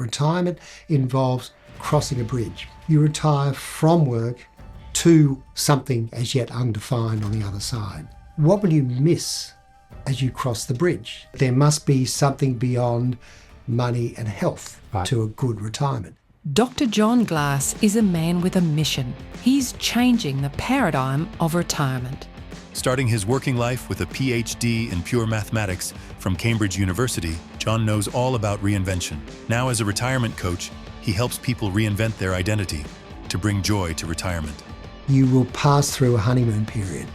retirement involves crossing a bridge. You retire from work to something as yet undefined on the other side. What will you miss as you cross the bridge? There must be something beyond money and health to a good retirement. Dr. Jon Glass is a man with a mission. He's changing the paradigm of retirement. Starting his working life with a PhD in pure mathematics from Cambridge University, Jon knows all about reinvention. Now as a retirement coach, he helps people reinvent their identity to bring joy to retirement. You will pass through a honeymoon period,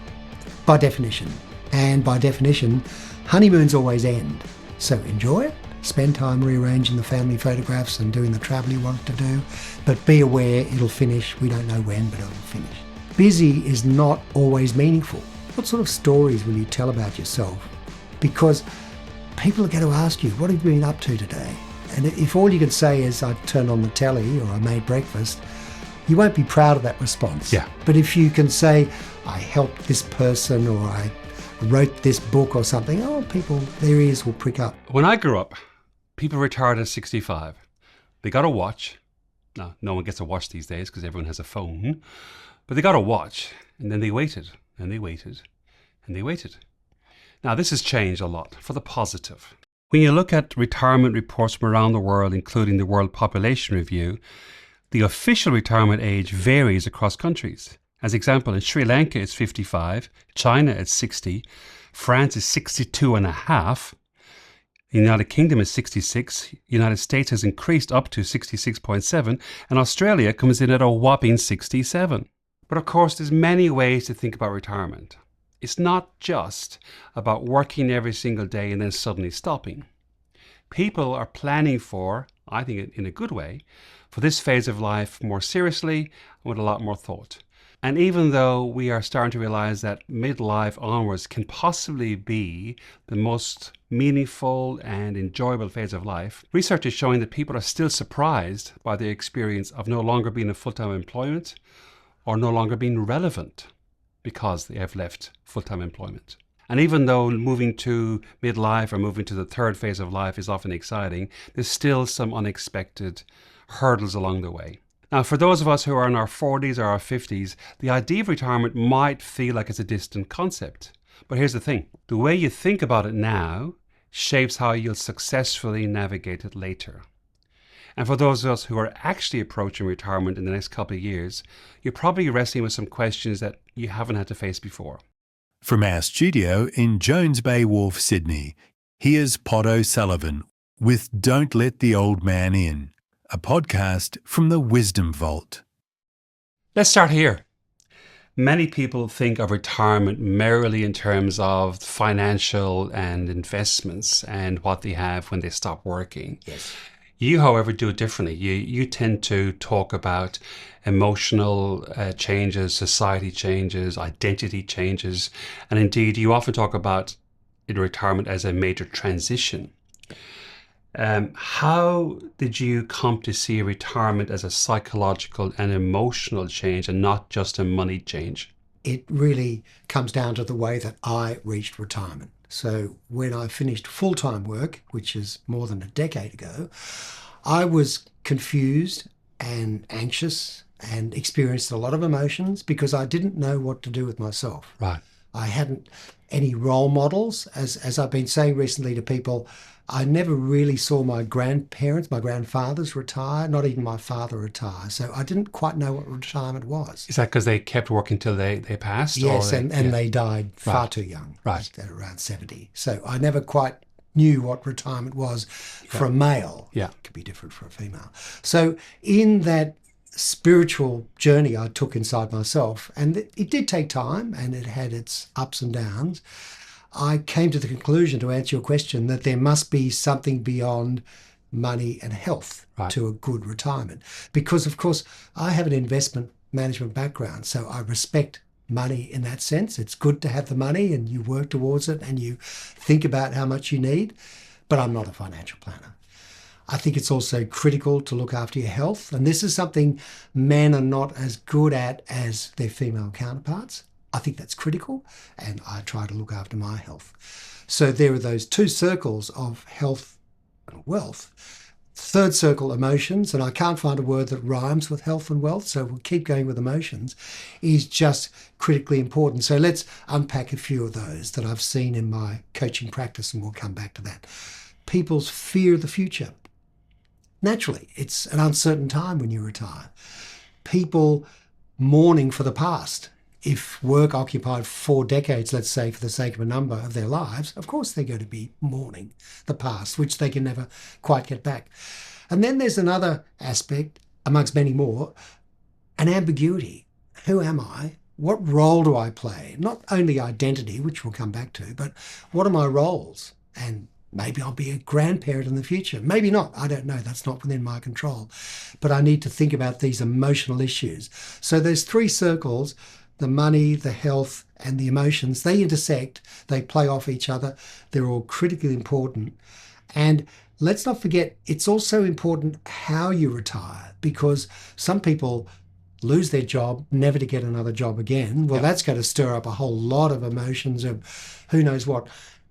by definition. And by definition, honeymoons always end. So enjoy it. Spend time rearranging the family photographs and doing the travel you want to do. But be aware it'll finish. We don't know when, but it'll finish. Busy is not always meaningful. What sort of stories will you tell about yourself? Because people are going to ask you, what have you been up to today? And if all you can say is, I turned on the telly or I made breakfast, you won't be proud of that response. Yeah. But if you can say, I helped this person or I wrote this book or something, people, their ears will prick up. When I grew up, people retired at 65. They got a watch. Now, no one gets a watch these days because everyone has a phone. But they got a watch, and then they waited, and they waited, and they waited. Now, this has changed a lot for the positive. When you look at retirement reports from around the world, including the World Population Review, the official retirement age varies across countries. As example, in Sri Lanka it's 55, China it's 60, France is 62 and a half, the United Kingdom is 66, United States has increased up to 66.7, and Australia comes in at a whopping 67. But of course, there's many ways to think about retirement. It's not just about working every single day and then suddenly stopping. People are planning for, I think in a good way, for this phase of life more seriously and with a lot more thought. And even though we are starting to realize that midlife onwards can possibly be the most meaningful and enjoyable phase of life, research is showing that people are still surprised by the experience of no longer being in full-time employment or no longer being relevant because they have left full-time employment. And even though moving to midlife or moving to the third phase of life is often exciting, there's still some unexpected hurdles along the way. Now, for those of us who are in our 40s or our 50s, the idea of retirement might feel like it's a distant concept. But here's the thing. The way you think about it now shapes how you'll successfully navigate it later. And for those of us who are actually approaching retirement in the next couple of years, you're probably wrestling with some questions that you haven't had to face before. From our studio in Jones Bay Wharf, Sydney, here's Pod O'Sullivan with Don't Let the Old Man In, a podcast from the Wisdom Vault. Let's start here. Many people think of retirement merely in terms of financial and investments and what they have when they stop working. Yes. You, however, do it differently. You tend to talk about emotional changes, society changes, identity changes, and indeed you often talk about in retirement as a major transition. How did you come to see retirement as a psychological and emotional change and not just a money change? It really comes down to the way that I reached retirement. So when I finished full-time work, which is more than a decade ago, I was confused and anxious and experienced a lot of emotions because I didn't know what to do with myself. Right. I hadn't any role models. As I've been saying recently to people, I never really saw my grandparents, my grandfathers retire, not even my father retire. So I didn't quite know what retirement was. Is that because they kept working till they passed? Yes, and they died far too young. Right. At around 70. So I never quite knew what retirement was for a male. Yeah. It could be different for a female. So in that spiritual journey I took inside myself, and it did take time and it had its ups and downs, I came to the conclusion, to answer your question, that there must be something beyond money and health to a good retirement. Because, of course, I have an investment management background, so I respect money in that sense. It's good to have the money and you work towards it and you think about how much you need, but I'm not a financial planner. I think it's also critical to look after your health, and this is something men are not as good at as their female counterparts. I think that's critical, and I try to look after my health. So there are those two circles of health and wealth. Third circle, emotions, and I can't find a word that rhymes with health and wealth, so we'll keep going with emotions, is just critically important. So let's unpack a few of those that I've seen in my coaching practice, and we'll come back to that. People's fear of the future. Naturally, it's an uncertain time when you retire. People mourning for the past. If work occupied 4 decades, let's say, for the sake of a number of their lives, of course they're going to be mourning the past, which they can never quite get back. And then there's another aspect, amongst many more, an ambiguity. Who am I? What role do I play? Not only identity, which we'll come back to, but what are my roles? And maybe I'll be a grandparent in the future. Maybe not. I don't know. That's not within my control. But I need to think about these emotional issues. So there's 3 circles: the money, the health, and the emotions. They intersect, they play off each other. They're all critically important. And let's not forget, it's also important how you retire, because some people lose their job, never to get another job again. Well, that's going to stir up a whole lot of emotions of who knows what,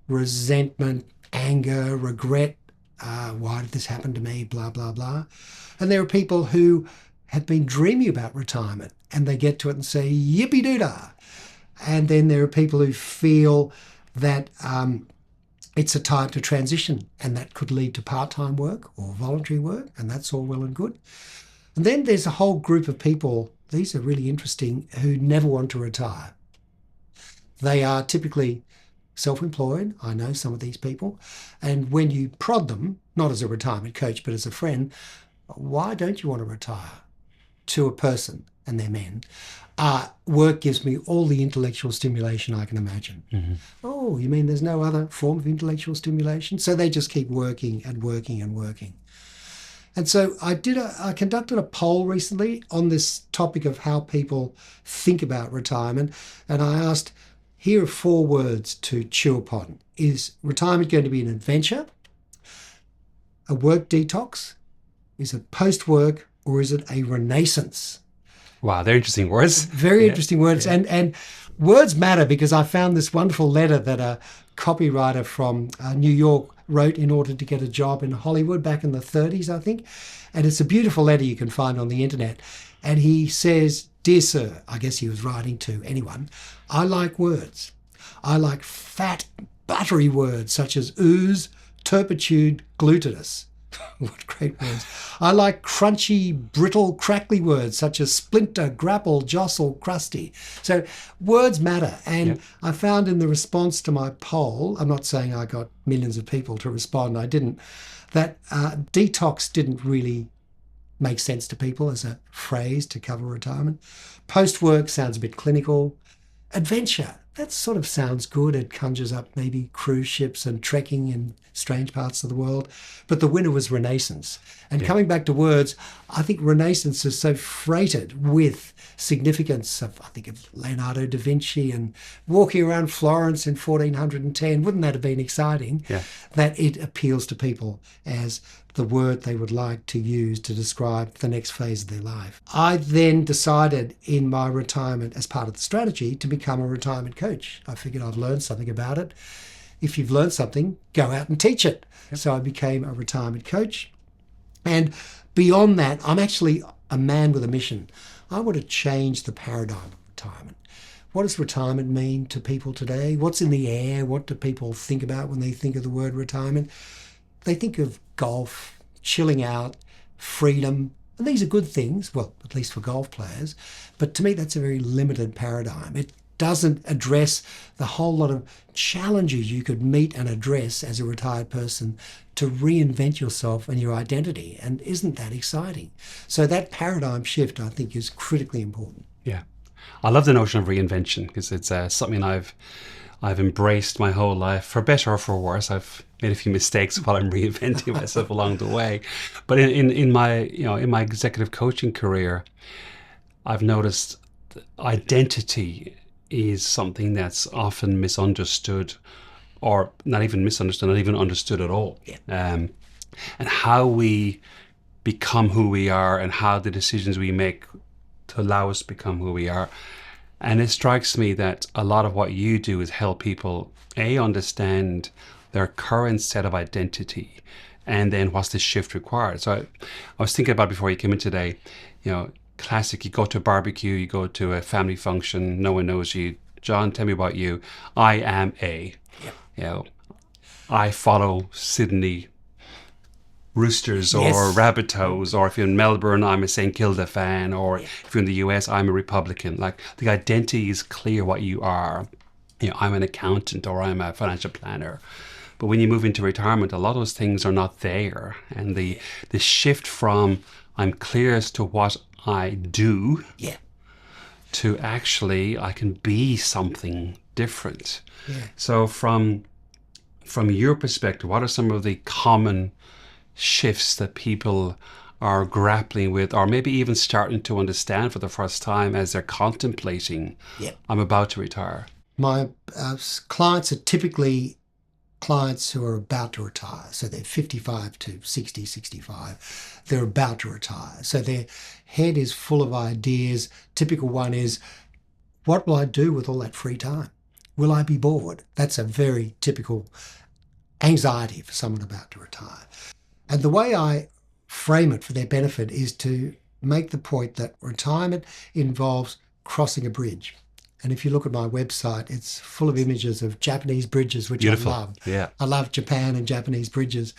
resentment, anger, regret. Why did this happen to me? Blah, blah, blah. And there are people who have been dreaming about retirement and they get to it and say, yippee doo-dah. And then there are people who feel that it's a time to transition, and that could lead to part-time work or voluntary work, and that's all well and good. And then there's a whole group of people, these are really interesting, who never want to retire. They are typically self-employed. I know some of these people. And when you prod them, not as a retirement coach, but as a friend, why don't you want to retire? To a person, and they're men, work gives me all the intellectual stimulation I can imagine. Mm-hmm. Oh, you mean there's no other form of intellectual stimulation? So they just keep working and working and working. And so I conducted a poll recently on this topic of how people think about retirement, and I asked, here are 4 words to chew upon. Is retirement going to be an adventure, a work detox? Is it post-work, or is it a renaissance? Wow, they're interesting words. Very interesting words. Yeah. And words matter, because I found this wonderful letter that a copywriter from New York wrote in order to get a job in Hollywood back in the 30s, I think. And it's a beautiful letter you can find on the internet. And he says, "Dear sir," I guess he was writing to anyone, "I like words. I like fat, buttery words such as ooze, turpitude, glutinous." What great words. "I like crunchy, brittle, crackly words such as splinter, grapple, jostle, crusty." So words matter. And I found in the response to my poll, I'm not saying I got millions of people to respond, I didn't, that detox didn't really make sense to people as a phrase to cover retirement. Post-work sounds a bit clinical. Adventure, that sort of sounds good. It conjures up maybe cruise ships and trekking in strange parts of the world. But the winner was Renaissance. And coming back to words, I think Renaissance is so freighted with significance of, I think of Leonardo da Vinci and walking around Florence in 1410. Wouldn't that have been exciting? Yeah. That it appeals to people as the word they would like to use to describe the next phase of their life. I then decided in my retirement, as part of the strategy, to become a retirement coach. I figured I'd learned something about it. If you've learned something, go out and teach it. Yep. So I became a retirement coach. And beyond that, I'm actually a man with a mission. I want to change the paradigm of retirement. What does retirement mean to people today? What's in the air? What do people think about when they think of the word retirement? They think of golf, chilling out, freedom. And these are good things, well, at least for golf players. But to me, that's a very limited paradigm. It doesn't address the whole lot of challenges you could meet and address as a retired person to reinvent yourself and your identity. And isn't that exciting? So that paradigm shift, I think, is critically important. Yeah. I love the notion of reinvention, because it's something I've embraced my whole life, for better or for worse. I've made a few mistakes while I'm reinventing myself along the way. But in my executive coaching career, I've noticed identity is something that's often misunderstood, or not even misunderstood, not even understood at all. Yeah. And how we become who we are, and how the decisions we make to allow us to become who we are. And it strikes me that a lot of what you do is help people, understand their current set of identity, And then what's the shift required? So I was thinking about before you came in today, classic, you go to a barbecue, you go to a family function, no one knows you. John, tell me about you. I am a, I follow Sydney Roosters or Rabbitohs, or if you're in Melbourne, I'm a St Kilda fan, or if you're in the US, I'm a Republican. Like, the identity is clear what you are. I'm an accountant or I'm a financial planner. But when you move into retirement, a lot of those things are not there. And the shift from I'm clear as to what I do to actually I can be something different. So from your perspective, what are some of the common shifts that people are grappling with, or maybe even starting to understand for the first time as they're contemplating, I'm about to retire? My clients are typically clients who are about to retire. So they're 55 to 60, 65. They're about to retire. So their head is full of ideas. Typical one is, what will I do with all that free time? Will I be bored? That's a very typical anxiety for someone about to retire. And the way I frame it for their benefit is to make the point that retirement involves crossing a bridge. And if you look at my website, it's full of images of Japanese bridges, which Beautiful. I love. Yeah. I love Japan and Japanese bridges.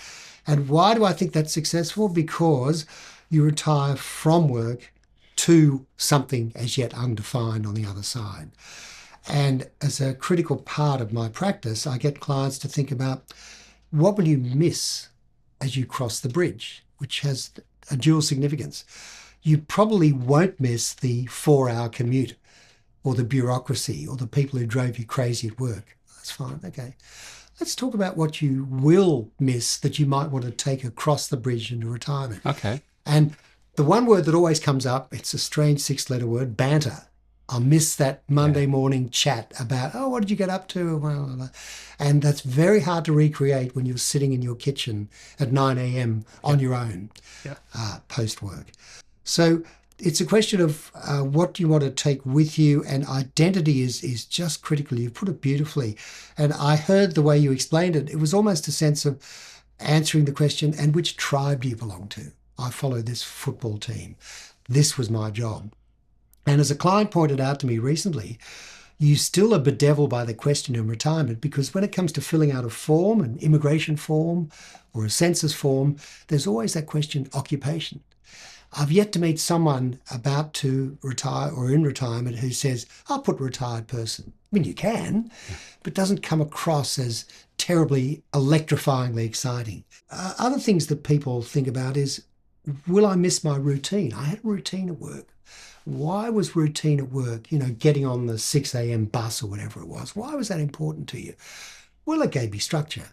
And why do I think that's successful? Because you retire from work to something as yet undefined on the other side. And as a critical part of my practice, I get clients to think about, what will you miss as you cross the bridge, which has a dual significance. You probably won't miss the 4-hour commute or the bureaucracy or the people who drove you crazy at work. That's fine. Okay. Let's talk about what you will miss that you might want to take across the bridge into retirement. Okay. And the one word that always comes up, it's a strange 6-letter word, banter. I'll miss that Monday morning chat about, what did you get up to? And that's very hard to recreate when you're sitting in your kitchen at 9 a.m. on your own post-work. So it's a question of what do you want to take with you, and identity is just critical. You put it beautifully. And I heard the way you explained it. It was almost a sense of answering the question, and which tribe do you belong to? I follow this football team. This was my job. And as a client pointed out to me recently, you still are bedeviled by the question in retirement, because when it comes to filling out a form, an immigration form or a census form, there's always that question, occupation. I've yet to meet someone about to retire or in retirement who says, I'll put retired person. I mean, you can, but it doesn't come across as terribly electrifyingly exciting. Other things that people think about is, will I miss my routine? I had a routine at work. Why was routine at work, getting on the 6 a.m. bus or whatever it was? Why was that important to you? Well, it gave me structure.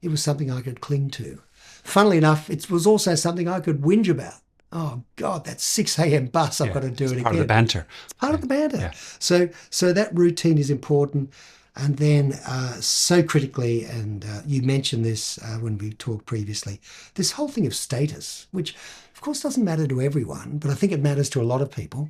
It was something I could cling to. Funnily enough, it was also something I could whinge about. Oh, God, that 6 a.m. bus, I've got to do it again. Part of the banter. It's part of the banter. Yeah. So that routine is important. And then so critically, and you mentioned this when we talked previously, this whole thing of status, which of course doesn't matter to everyone, but I think it matters to a lot of people.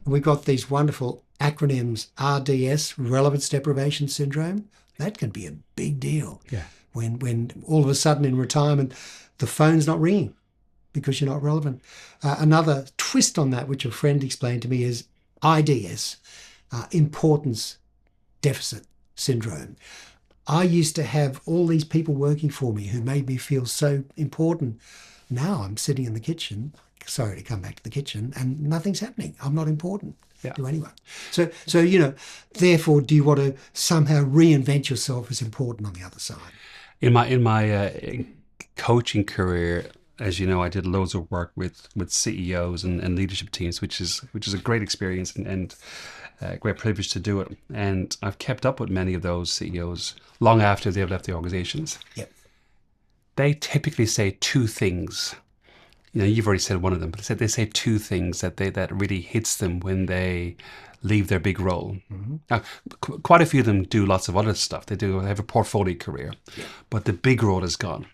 We've got these wonderful acronyms, RDS, Relevance Deprivation Syndrome. That can be a big deal. Yeah. When all of a sudden in retirement, the phone's not ringing because you're not relevant. Another twist on that, which a friend explained to me, is IDS, Importance Deficit Syndrome. I used to have all these people working for me who made me feel so important. Now I'm sitting in the kitchen, sorry to come back to the kitchen, and nothing's happening. I'm not important to anyone. So therefore, do you want to somehow reinvent yourself as important on the other side? In my coaching career, as you know, I did loads of work with CEOs and leadership teams, which is a great experience and great privilege to do it. And I've kept up with many of those CEOs long after they've left the organizations. Yep. They typically say two things. You've already said one of them, but they say two things that really hits them when they leave their big role. Mm-hmm. Now, quite a few of them do lots of other stuff. They have a portfolio career, but the big role is gone.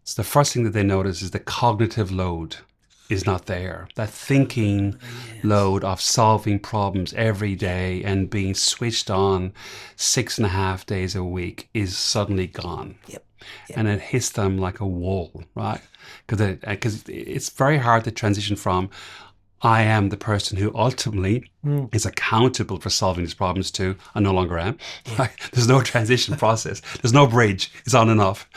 So the first thing that they notice is the cognitive load is not there. That thinking load of solving problems every day and being switched on 6.5 days a week is suddenly gone. Yep. Yeah. and it hits them like a wall, right? Because it's very hard to transition from I am the person who ultimately is accountable for solving these problems to I no longer am. Right? There's no transition process. There's no bridge. It's on and off.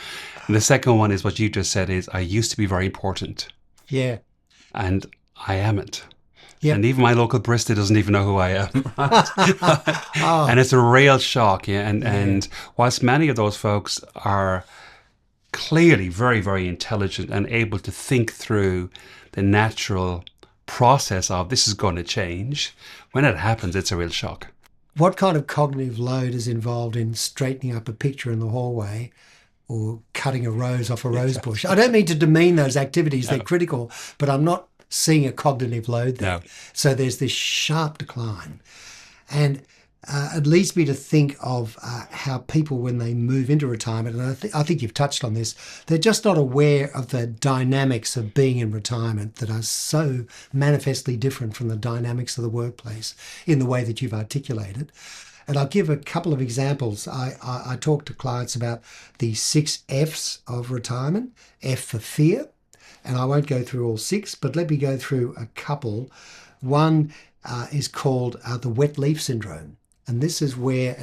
And the second one is what you just said is I used to be very important Yeah. and I amn't. Yep. And even my local barista doesn't even know who I am. Right? Oh, And it's a real shock. Yeah. And whilst many of those folks are clearly very, very intelligent and able to think through the natural process of this is going to change, when it happens, it's a real shock. what kind of cognitive load is involved in straightening up a picture in the hallway or cutting a rose off a rose bush? I don't mean to demean those activities, they're critical, but I'm not seeing a cognitive load there. No. So there's this sharp decline. And it leads me to think of how people, when they move into retirement, and I think you've touched on this, they're just not aware of the dynamics of being in retirement that are so manifestly different from the dynamics of the workplace in the way that you've articulated. And I'll give a couple of examples. I talk to clients about the 6 F's of retirement. F for fear, and I won't go through all 6, but let me go through a couple. One is called the wet leaf syndrome. And this is where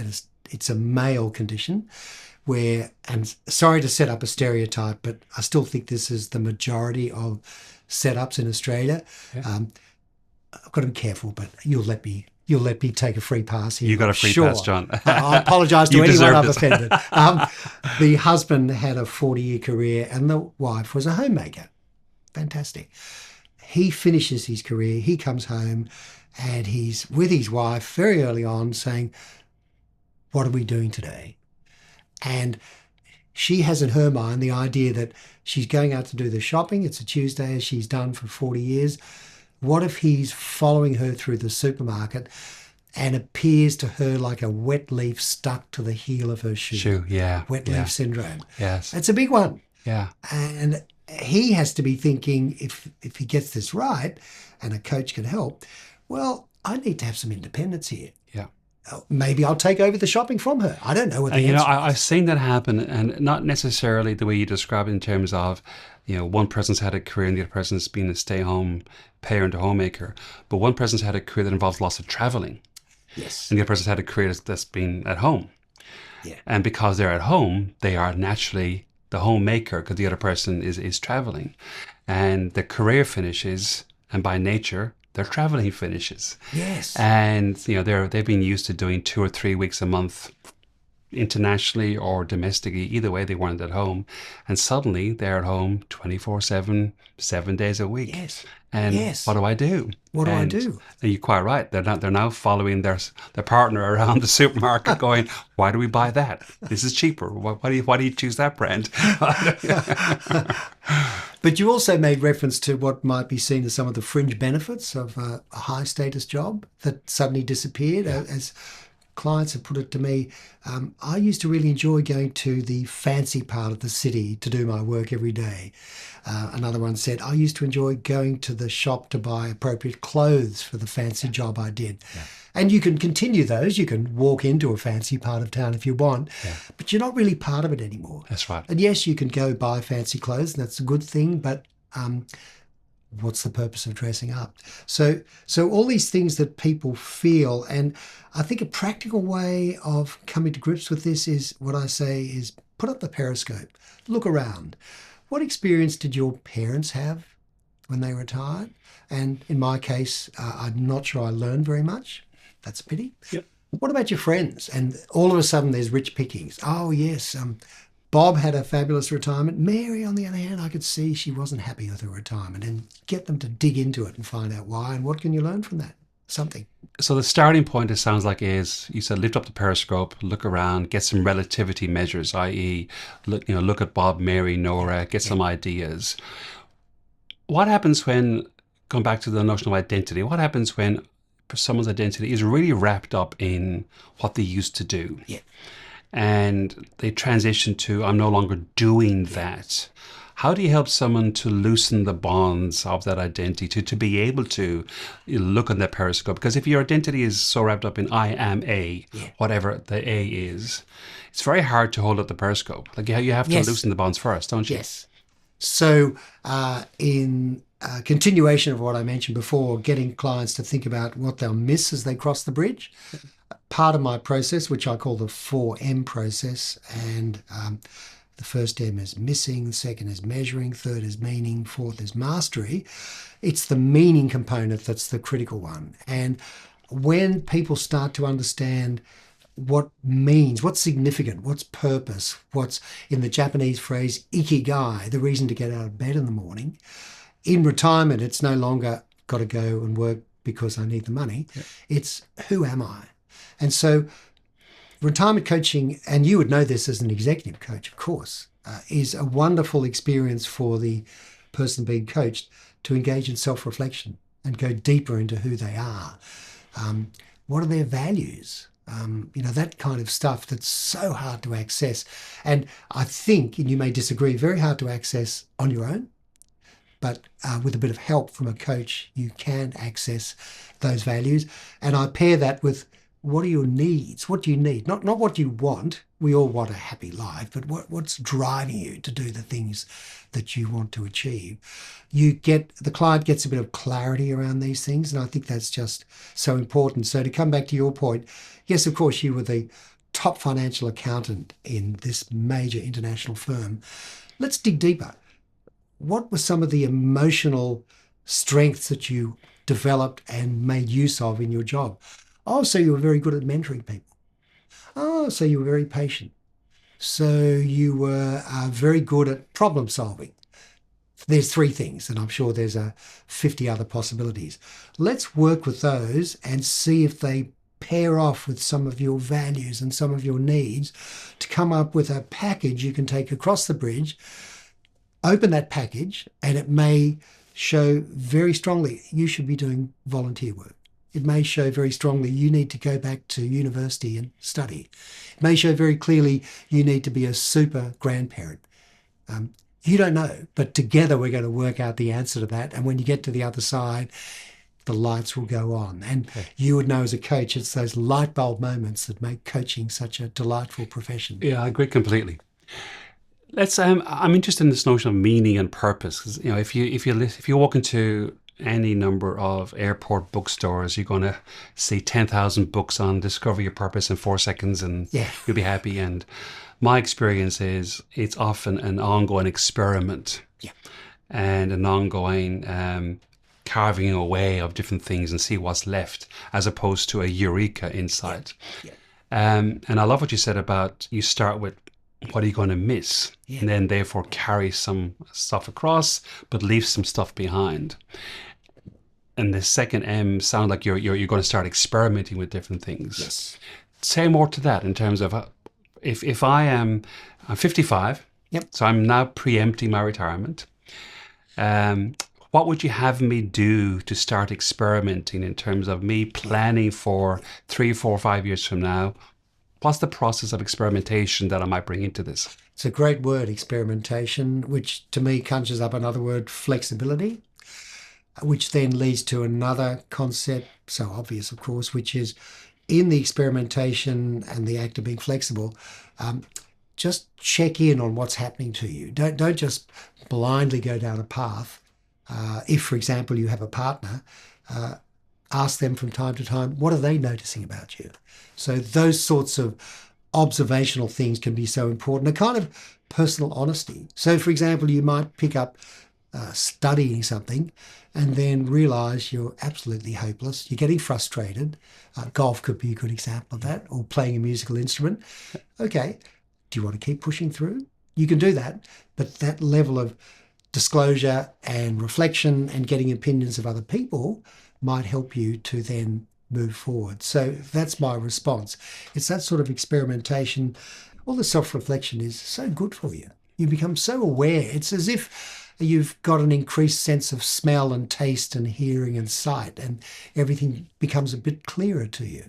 it's a male condition where, and sorry to set up a stereotype, but I still think this is the majority of setups in Australia. Yeah. I've got to be careful, but you'll let me take a free pass here. You got a free pass, John. I apologise to You anyone I've deserved it. offended. The husband had a 40-year career and the wife was a homemaker. Fantastic. He finishes his career, he comes home, and he's with his wife very early on saying, what are we doing today? And she has in her mind the idea that she's going out to do the shopping. It's a Tuesday, as she's done for 40 years. What if he's following her through the supermarket and appears to her like a wet leaf stuck to the heel of her shoe? Yeah. Wet yeah. leaf syndrome. Yes. It's a big one. Yeah. And he has to be thinking, if he gets this right, and a coach can help, well, I need to have some independence here. Yeah. Maybe I'll take over the shopping from her. I don't know what the You know, answer is. I've seen that happen, and not necessarily the way you describe it in terms of, one person's had a career and the other person's been a stay-home parent or homemaker, but one person's had a career that involves lots of traveling, Yes. and the other person's had a career that's been at home. Yeah. And because they're at home, they are naturally the homemaker because the other person is traveling, and the career finishes, and by nature, their traveling finishes. Yes. And they've been used to doing 2 or 3 weeks a month internationally or domestically. Either way, they weren't at home, and suddenly they're at home 24/7, 7 days a week. Yes. And Yes. what do I do? What do I And do? you're quite right. They're now following their partner around the supermarket, going, "Why do we buy that? This is cheaper. Why do you choose that brand?" But you also made reference to what might be seen as some of the fringe benefits of a high status job that suddenly disappeared. As clients have put it to me, I used to really enjoy going to the fancy part of the city to do my work every day. Another one said, I used to enjoy going to the shop to buy appropriate clothes for the fancy job I did. Yeah. And you can continue those. You can walk into a fancy part of town if you want, but you're not really part of it anymore. That's right. And yes, you can go buy fancy clothes, and that's a good thing, but what's the purpose of dressing up? So all these things that people feel, and I think a practical way of coming to grips with this is what I say is put up the periscope, look around. What experience did your parents have when they retired? And in my case, I'm not sure I learned very much. That's a pity. Yep. What about your friends? And all of a sudden there's rich pickings. Oh, yes, Bob had a fabulous retirement. Mary, on the other hand, I could see she wasn't happy with her retirement, and get them to dig into it and find out why. And what can you learn from that? Something. So the starting point, it sounds like, is you said lift up the periscope, look around, get some relativity measures, i.e., look at Bob, Mary, Nora, get some ideas. What happens when, going back to the notion of identity, what happens when someone's identity is really wrapped up in what they used to do? Yeah. And they transition to, I'm no longer doing that. How do you help someone to loosen the bonds of that identity, to be able to look on that periscope? Because if your identity is so wrapped up in I am a, whatever the A is, it's very hard to hold up the periscope. Like you have to Yes. loosen the bonds first, don't you? Yes. So in continuation of what I mentioned before, getting clients to think about what they'll miss as they cross the bridge, part of my process, which I call the 4M process, and the first M is missing, the second is measuring, third is meaning, fourth is mastery. It's the meaning component that's the critical one. And when people start to understand what means, what's significant, what's purpose, what's in the Japanese phrase ikigai, the reason to get out of bed in the morning. In retirement, it's no longer got to go and work because I need the money. It's who am I? And so retirement coaching, and you would know this as an executive coach, of course, is a wonderful experience for the person being coached to engage in self-reflection and go deeper into who they are. What are their values? That kind of stuff that's so hard to access. And I think, and you may disagree, very hard to access on your own. But with a bit of help from a coach, you can access those values. And I pair that with what are your needs? What do you need? Not what you want. We all want a happy life, but what's driving you to do the things that you want to achieve? The client gets a bit of clarity around these things, and I think that's just so important. So to come back to your point, yes, of course, you were the top financial accountant in this major international firm. Let's dig deeper. What were some of the emotional strengths that you developed and made use of in your job? Oh, so you were very good at mentoring people. Oh, so you were very patient. So you were very good at problem solving. There's 3 things, and I'm sure there's 50 other possibilities. Let's work with those and see if they pair off with some of your values and some of your needs to come up with a package you can take across the bridge. Open that package, and it may show very strongly you should be doing volunteer work. It may show very strongly you need to go back to university and study. It may show very clearly you need to be a super grandparent. You don't know, but together we're going to work out the answer to that. And when you get to the other side, the lights will go on. And you would know as a coach, it's those light bulb moments that make coaching such a delightful profession. Yeah, I agree completely. Let's. I'm interested in this notion of meaning and purpose. 'Cause, if you walk into any number of airport bookstores, you're going to see 10,000 books on discover your purpose in 4 seconds, and you'll be happy. And my experience is it's often an ongoing experiment, and an ongoing carving away of different things and see what's left, as opposed to a eureka insight. And I love what you said about you start with what are you going to miss, and then therefore carry some stuff across, but leave some stuff behind. And the second M sound like you're going to start experimenting with different things. Yes. Say more to that in terms of if I'm 55, so I'm now preempting my retirement. What would you have me do to start experimenting in terms of me planning for 3, 4, 5 years from now? What's the process of experimentation that I might bring into this? It's a great word, experimentation, which to me conjures up another word, flexibility, which then leads to another concept, so obvious, of course, which is in the experimentation and the act of being flexible, just check in on what's happening to you. Don't just blindly go down a path. If, for example, you have a partner, ask them from time to time, what are they noticing about you? So those sorts of observational things can be so important. A kind of personal honesty. So, for example, you might pick up studying something and then realize you're absolutely hopeless. You're getting frustrated. Golf could be a good example of that, or playing a musical instrument. Okay, do you want to keep pushing through? You can do that, but that level of disclosure and reflection and getting opinions of other people might help you to then move forward. So that's my response. It's that sort of experimentation. All the self-reflection is so good for you. You become so aware. It's as if you've got an increased sense of smell and taste and hearing and sight, and everything becomes a bit clearer to you.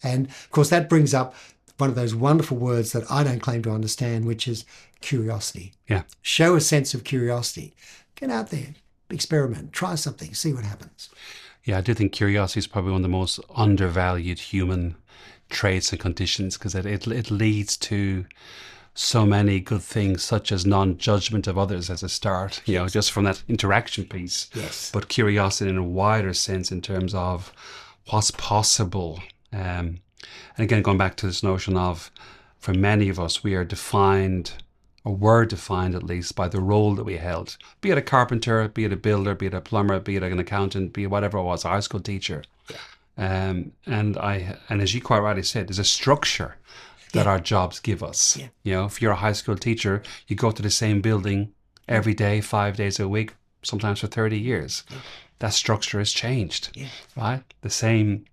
And of course, that brings up one of those wonderful words that I don't claim to understand, which is curiosity. Yeah. Show a sense of curiosity. Get out there, experiment, try something, see what happens. Yeah, I do think curiosity is probably one of the most undervalued human traits and conditions, because it leads to so many good things, such as non-judgment of others as a start, just from that interaction piece. Yes. But curiosity in a wider sense in terms of what's possible. And again, going back to this notion of, for many of us, we are defined, or were defined at least, by the role that we held. Be it a carpenter, be it a builder, be it a plumber, be it an accountant, be it whatever it was, a high school teacher. And as you quite rightly said, there's a structure that our jobs give us. Yeah. If you're a high school teacher, you go to the same building every day, 5 days a week, sometimes for 30 years. Yeah. That structure has changed, Yeah. right? The same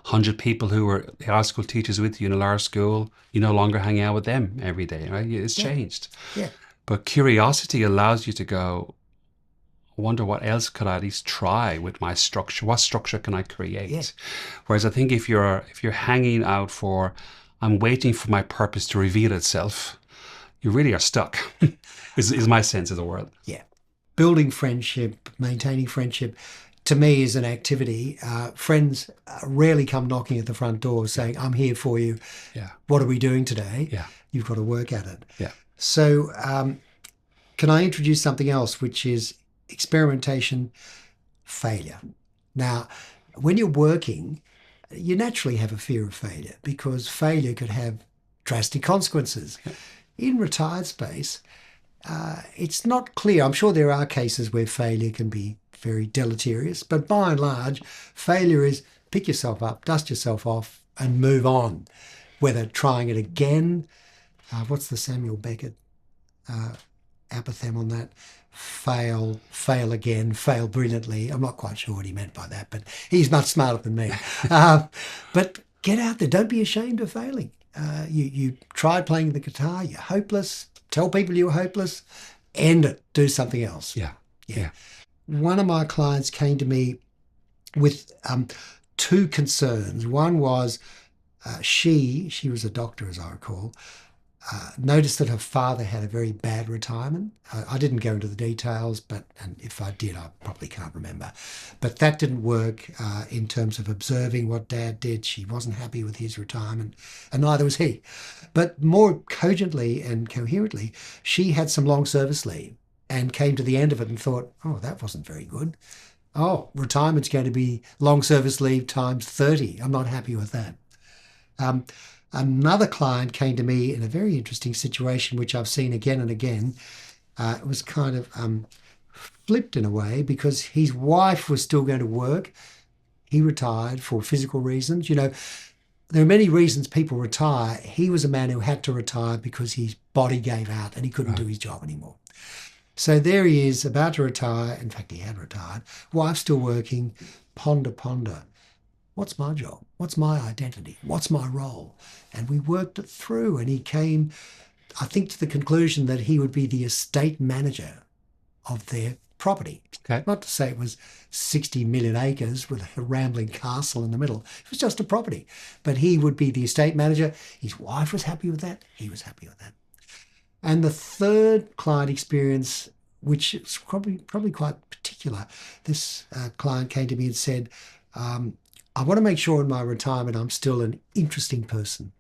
100 people who were the high school teachers with you in a large school, you no longer hang out with them every day, right? It's changed. Yeah. But curiosity allows you to go, I wonder what else could I at least try with my structure? What structure can I create? Yeah. Whereas I think if you're hanging out for, I'm waiting for my purpose to reveal itself, you really are stuck, is my sense of the world. Yeah. Building friendship, maintaining friendship, to me is an activity. Friends rarely come knocking at the front door saying, I'm here for you. Yeah. What are we doing today? Yeah. You've got to work at it. Yeah. So can I introduce something else, which is experimentation, failure. Now, when you're working, you naturally have a fear of failure because failure could have drastic consequences. In retired space, it's not clear. I'm sure there are cases where failure can be very deleterious, but by and large, failure is pick yourself up, dust yourself off, and move on. Whether trying it again, what's the Samuel Beckett apothegm on that? Fail again, fail brilliantly. I'm not quite sure what he meant by that, but he's much smarter than me. But get out there. Don't be ashamed of failing. You tried playing the guitar. You're hopeless. Tell people you're hopeless. End it. Do something else. Yeah. One of my clients came to me with two concerns. One was she was a doctor, as I recall, noticed that her father had a very bad retirement. I didn't go into the details, and if I did, I probably can't remember. But that didn't work in terms of observing what Dad did. She wasn't happy with his retirement, and neither was he. But more cogently and coherently, she had some long service leave and came to the end of it and thought, oh, that wasn't very good. Oh, retirement's going to be long service leave times 30. I'm not happy with that. Another client came to me in a very interesting situation, which I've seen again and again. It was kind of flipped in a way because his wife was still going to work. He retired for physical reasons. You know, there are many reasons people retire. He was a man who had to retire because his body gave out and he couldn't do his job anymore. So there he is, about to retire. In fact, he had retired. Wife still working. Ponder. What's my job? What's my identity? What's my role? And we worked it through, and he came, I think, to the conclusion that he would be the estate manager of their property. Okay. Not to say it was 60 million acres with a rambling castle in the middle. It was just a property. But he would be the estate manager. His wife was happy with that. He was happy with that. And the third client experience, which is probably quite particular, this client came to me and said, I want to make sure in my retirement I'm still an interesting person.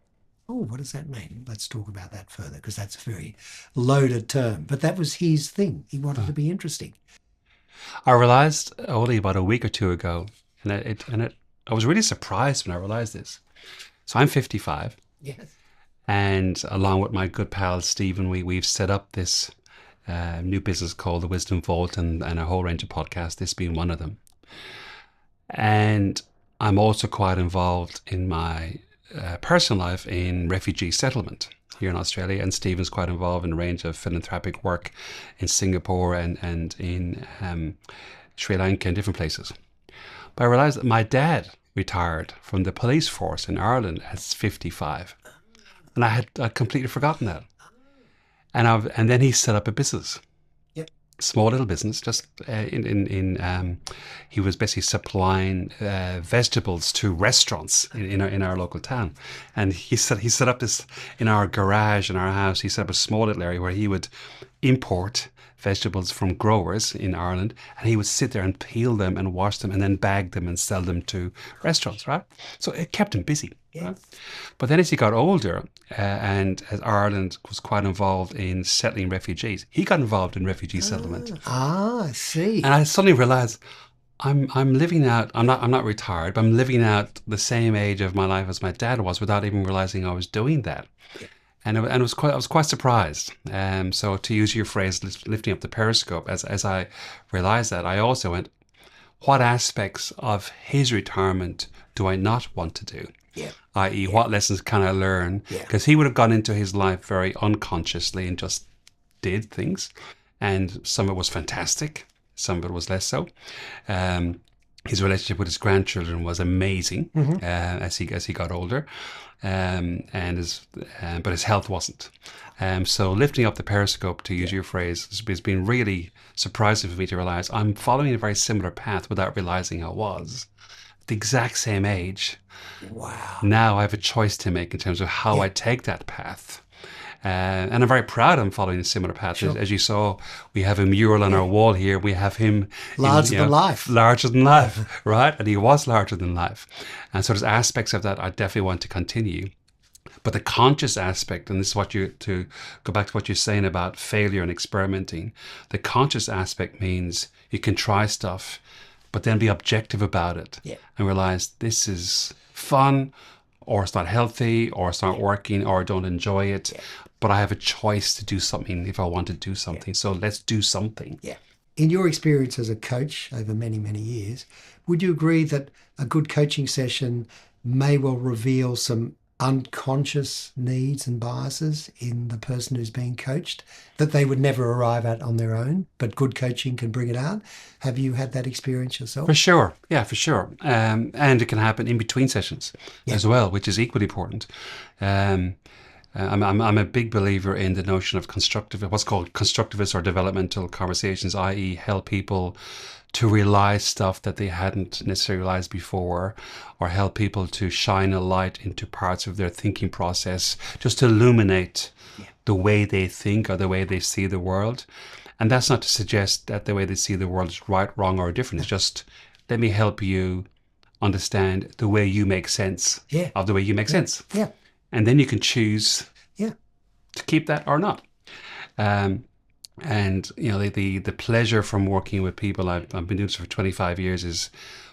Oh, what does that mean? Let's talk about that further, because that's a very loaded term. But that was his thing. He wanted to be interesting. I realized only about a week or two ago, and I was really surprised when I realized this. So I'm 55. Yes. And along with my good pal Stephen, we've set up this new business called the Wisdom Vault, and a whole range of podcasts, this being one of them. And I'm also quite involved in my personal life in refugee settlement here in Australia, and Stephen's quite involved in a range of philanthropic work in Singapore and in Sri Lanka and different places. But I realised that my dad retired from the police force in Ireland at 55, and I'd completely forgotten that. And then he set up a business. Yep. small little business. Just he was basically supplying vegetables to restaurants in our local town, and he set up this in our garage in our house. He set up a small little area where he would import vegetables from growers in Ireland, and he would sit there and peel them and wash them and then bag them and sell them to restaurants, right? So it kept him busy. Yeah. Right? But then as he got older, and as Ireland was quite involved in settling refugees, he got involved in refugee settlement. I see. And I suddenly realized I'm living out, I'm not retired, but I'm living out the same age of my life as my dad was without even realizing I was doing that. And I was quite surprised. So to use your phrase, lifting up the periscope, as I realized that, I also went, what aspects of his retirement do I not want to do? Yeah. I.e., what lessons can I learn? Because he would have gone into his life very unconsciously and just did things. And some of it was fantastic. Some of it was less so. His relationship with his grandchildren was amazing as he got older. But his health wasn't. So lifting up the periscope, to use your phrase, has been really surprising for me to realize I'm following a very similar path without realizing I was. At the exact same age. Wow. Now I have a choice to make in terms of how I take that path. And I'm very proud I'm following a similar path. Sure. As you saw, we have a mural on our wall here. We have him larger than life. Larger than life, right? And he was larger than life. And so there's aspects of that I definitely want to continue. But the conscious aspect, and this is to go back to what you're saying about failure and experimenting, the conscious aspect means you can try stuff, but then be objective about it and realize this is fun, or it's not healthy, or it's not working, or I don't enjoy it. But I have a choice to do something if I want to do something. So let's do something. Yeah. In your experience as a coach over many, many years, would you agree that a good coaching session may well reveal some unconscious needs and biases in the person who's being coached that they would never arrive at on their own, but good coaching can bring it out? Have you had that experience yourself? For sure. Yeah, for sure. And it can happen in between sessions as well, which is equally important. I'm a big believer in the notion of what's called constructivist or developmental conversations, i.e. help people to realize stuff that they hadn't necessarily realized before, or help people to shine a light into parts of their thinking process, just to illuminate the way they think or the way they see the world. And that's not to suggest that the way they see the world is right, wrong, or different. It's just, let me help you understand the way you make sense of the way you make sense. Yeah. And then you can choose to keep that or not. And you know, the pleasure from working with people, I've been doing this for 25 years, is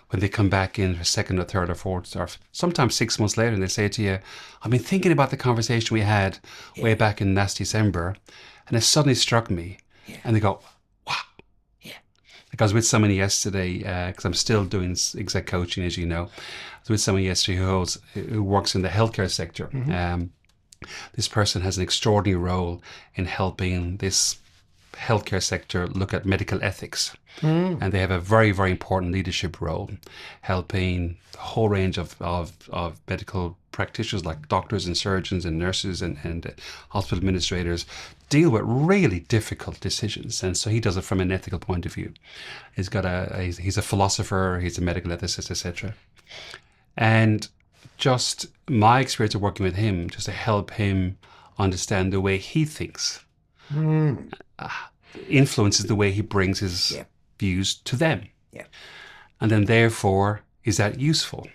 when they come back in for second or third or fourth, or sometimes 6 months later, and they say to you, I've been thinking about the conversation we had way back in last December, and it suddenly struck me. And they go, wow. Like I was with someone yesterday, because I'm still doing exec coaching, as you know. I was with someone yesterday who works in the healthcare sector. This person has an extraordinary role in helping this healthcare sector look at medical ethics. And they have a very, very important leadership role, helping a whole range of medical practitioners like doctors and surgeons and nurses and hospital administrators deal with really difficult decisions. And so he does it from an ethical point of view. He's a philosopher, he's a medical ethicist, etc. And just my experience of working with him, just to help him understand the way he thinks, influences the way he brings his views to them. And then therefore, is that useful?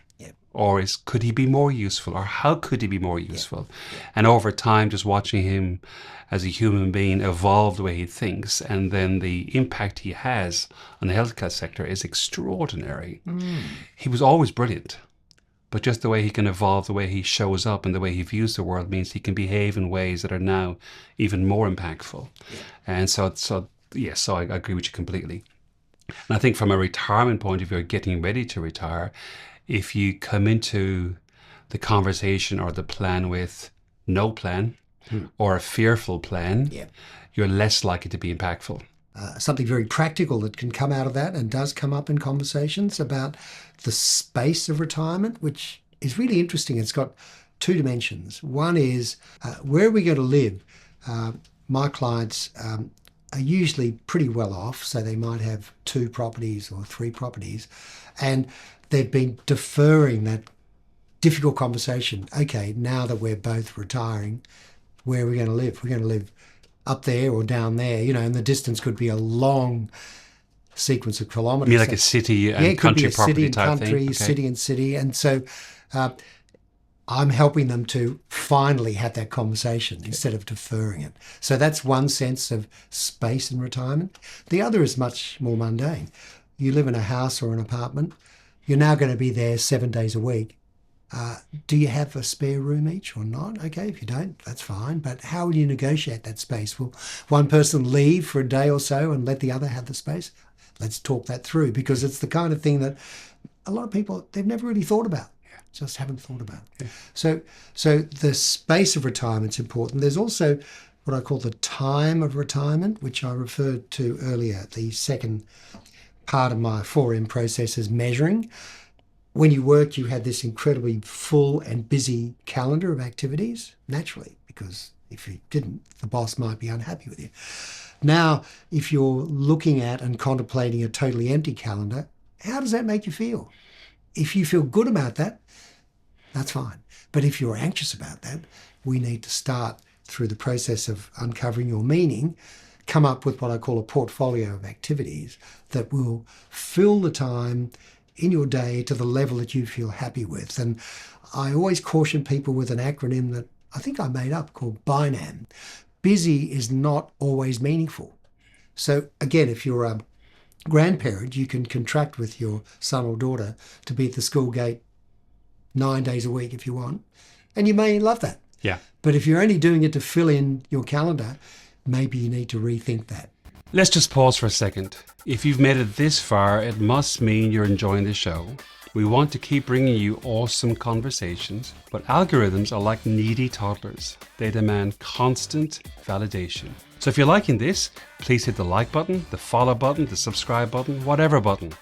Or could he be more useful? Or how could he be more useful? And over time, just watching him as a human being evolve the way he thinks, and then the impact he has on the healthcare sector is extraordinary. He was always brilliant, but just the way he can evolve, the way he shows up and the way he views the world means he can behave in ways that are now even more impactful. And so I agree with you completely. And I think from a retirement point of view, getting ready to retire, if you come into the conversation or the plan with no plan or a fearful plan, you're less likely to be impactful. Something very practical that can come out of that and does come up in conversations about the space of retirement, which is really interesting. It's got two dimensions. One is where are we going to live? My clients are usually pretty well off, so they might have 2 properties or 3 properties, and they've been deferring that difficult conversation. Okay, now that we're both retiring, where are we going to live? We're going to live up there or down there, and the distance could be a long sequence of kilometres. You mean like a city and country property type thing? City and country, city and city. And so I'm helping them to finally have that conversation instead of deferring it. So that's one sense of space in retirement. The other is much more mundane. You live in a house or an apartment. You're now going to be there 7 days a week. Do you have a spare room each or not? Okay, if you don't, that's fine. But how will you negotiate that space? Will one person leave for a day or so and let the other have the space? Let's talk that through, because it's the kind of thing that a lot of people, they've never really thought about. Just haven't thought about. Yeah. So the space of retirement's important. There's also what I call the time of retirement, which I referred to earlier. The second part of my 4M process is measuring. When you work, you have this incredibly full and busy calendar of activities, naturally, because if you didn't, the boss might be unhappy with you. Now, if you're looking at and contemplating a totally empty calendar, how does that make you feel? If you feel good about that, that's fine. But if you're anxious about that, we need to start through the process of uncovering your meaning, come up with what I call a portfolio of activities that will fill the time in your day to the level that you feel happy with. And I always caution people with an acronym that I think I made up called BINAM. Busy is not always meaningful. So again, if you're a grandparent, you can contract with your son or daughter to be at the school gate 9 days a week if you want, and you may love that. Yeah. But if you're only doing it to fill in your calendar, maybe you need to rethink that. Let's just pause for a second. If you've made it this far, it must mean you're enjoying the show. We want to keep bringing you awesome conversations, but algorithms are like needy toddlers. They demand constant validation. So if you're liking this, please hit the like button, the follow button, the subscribe button, whatever button.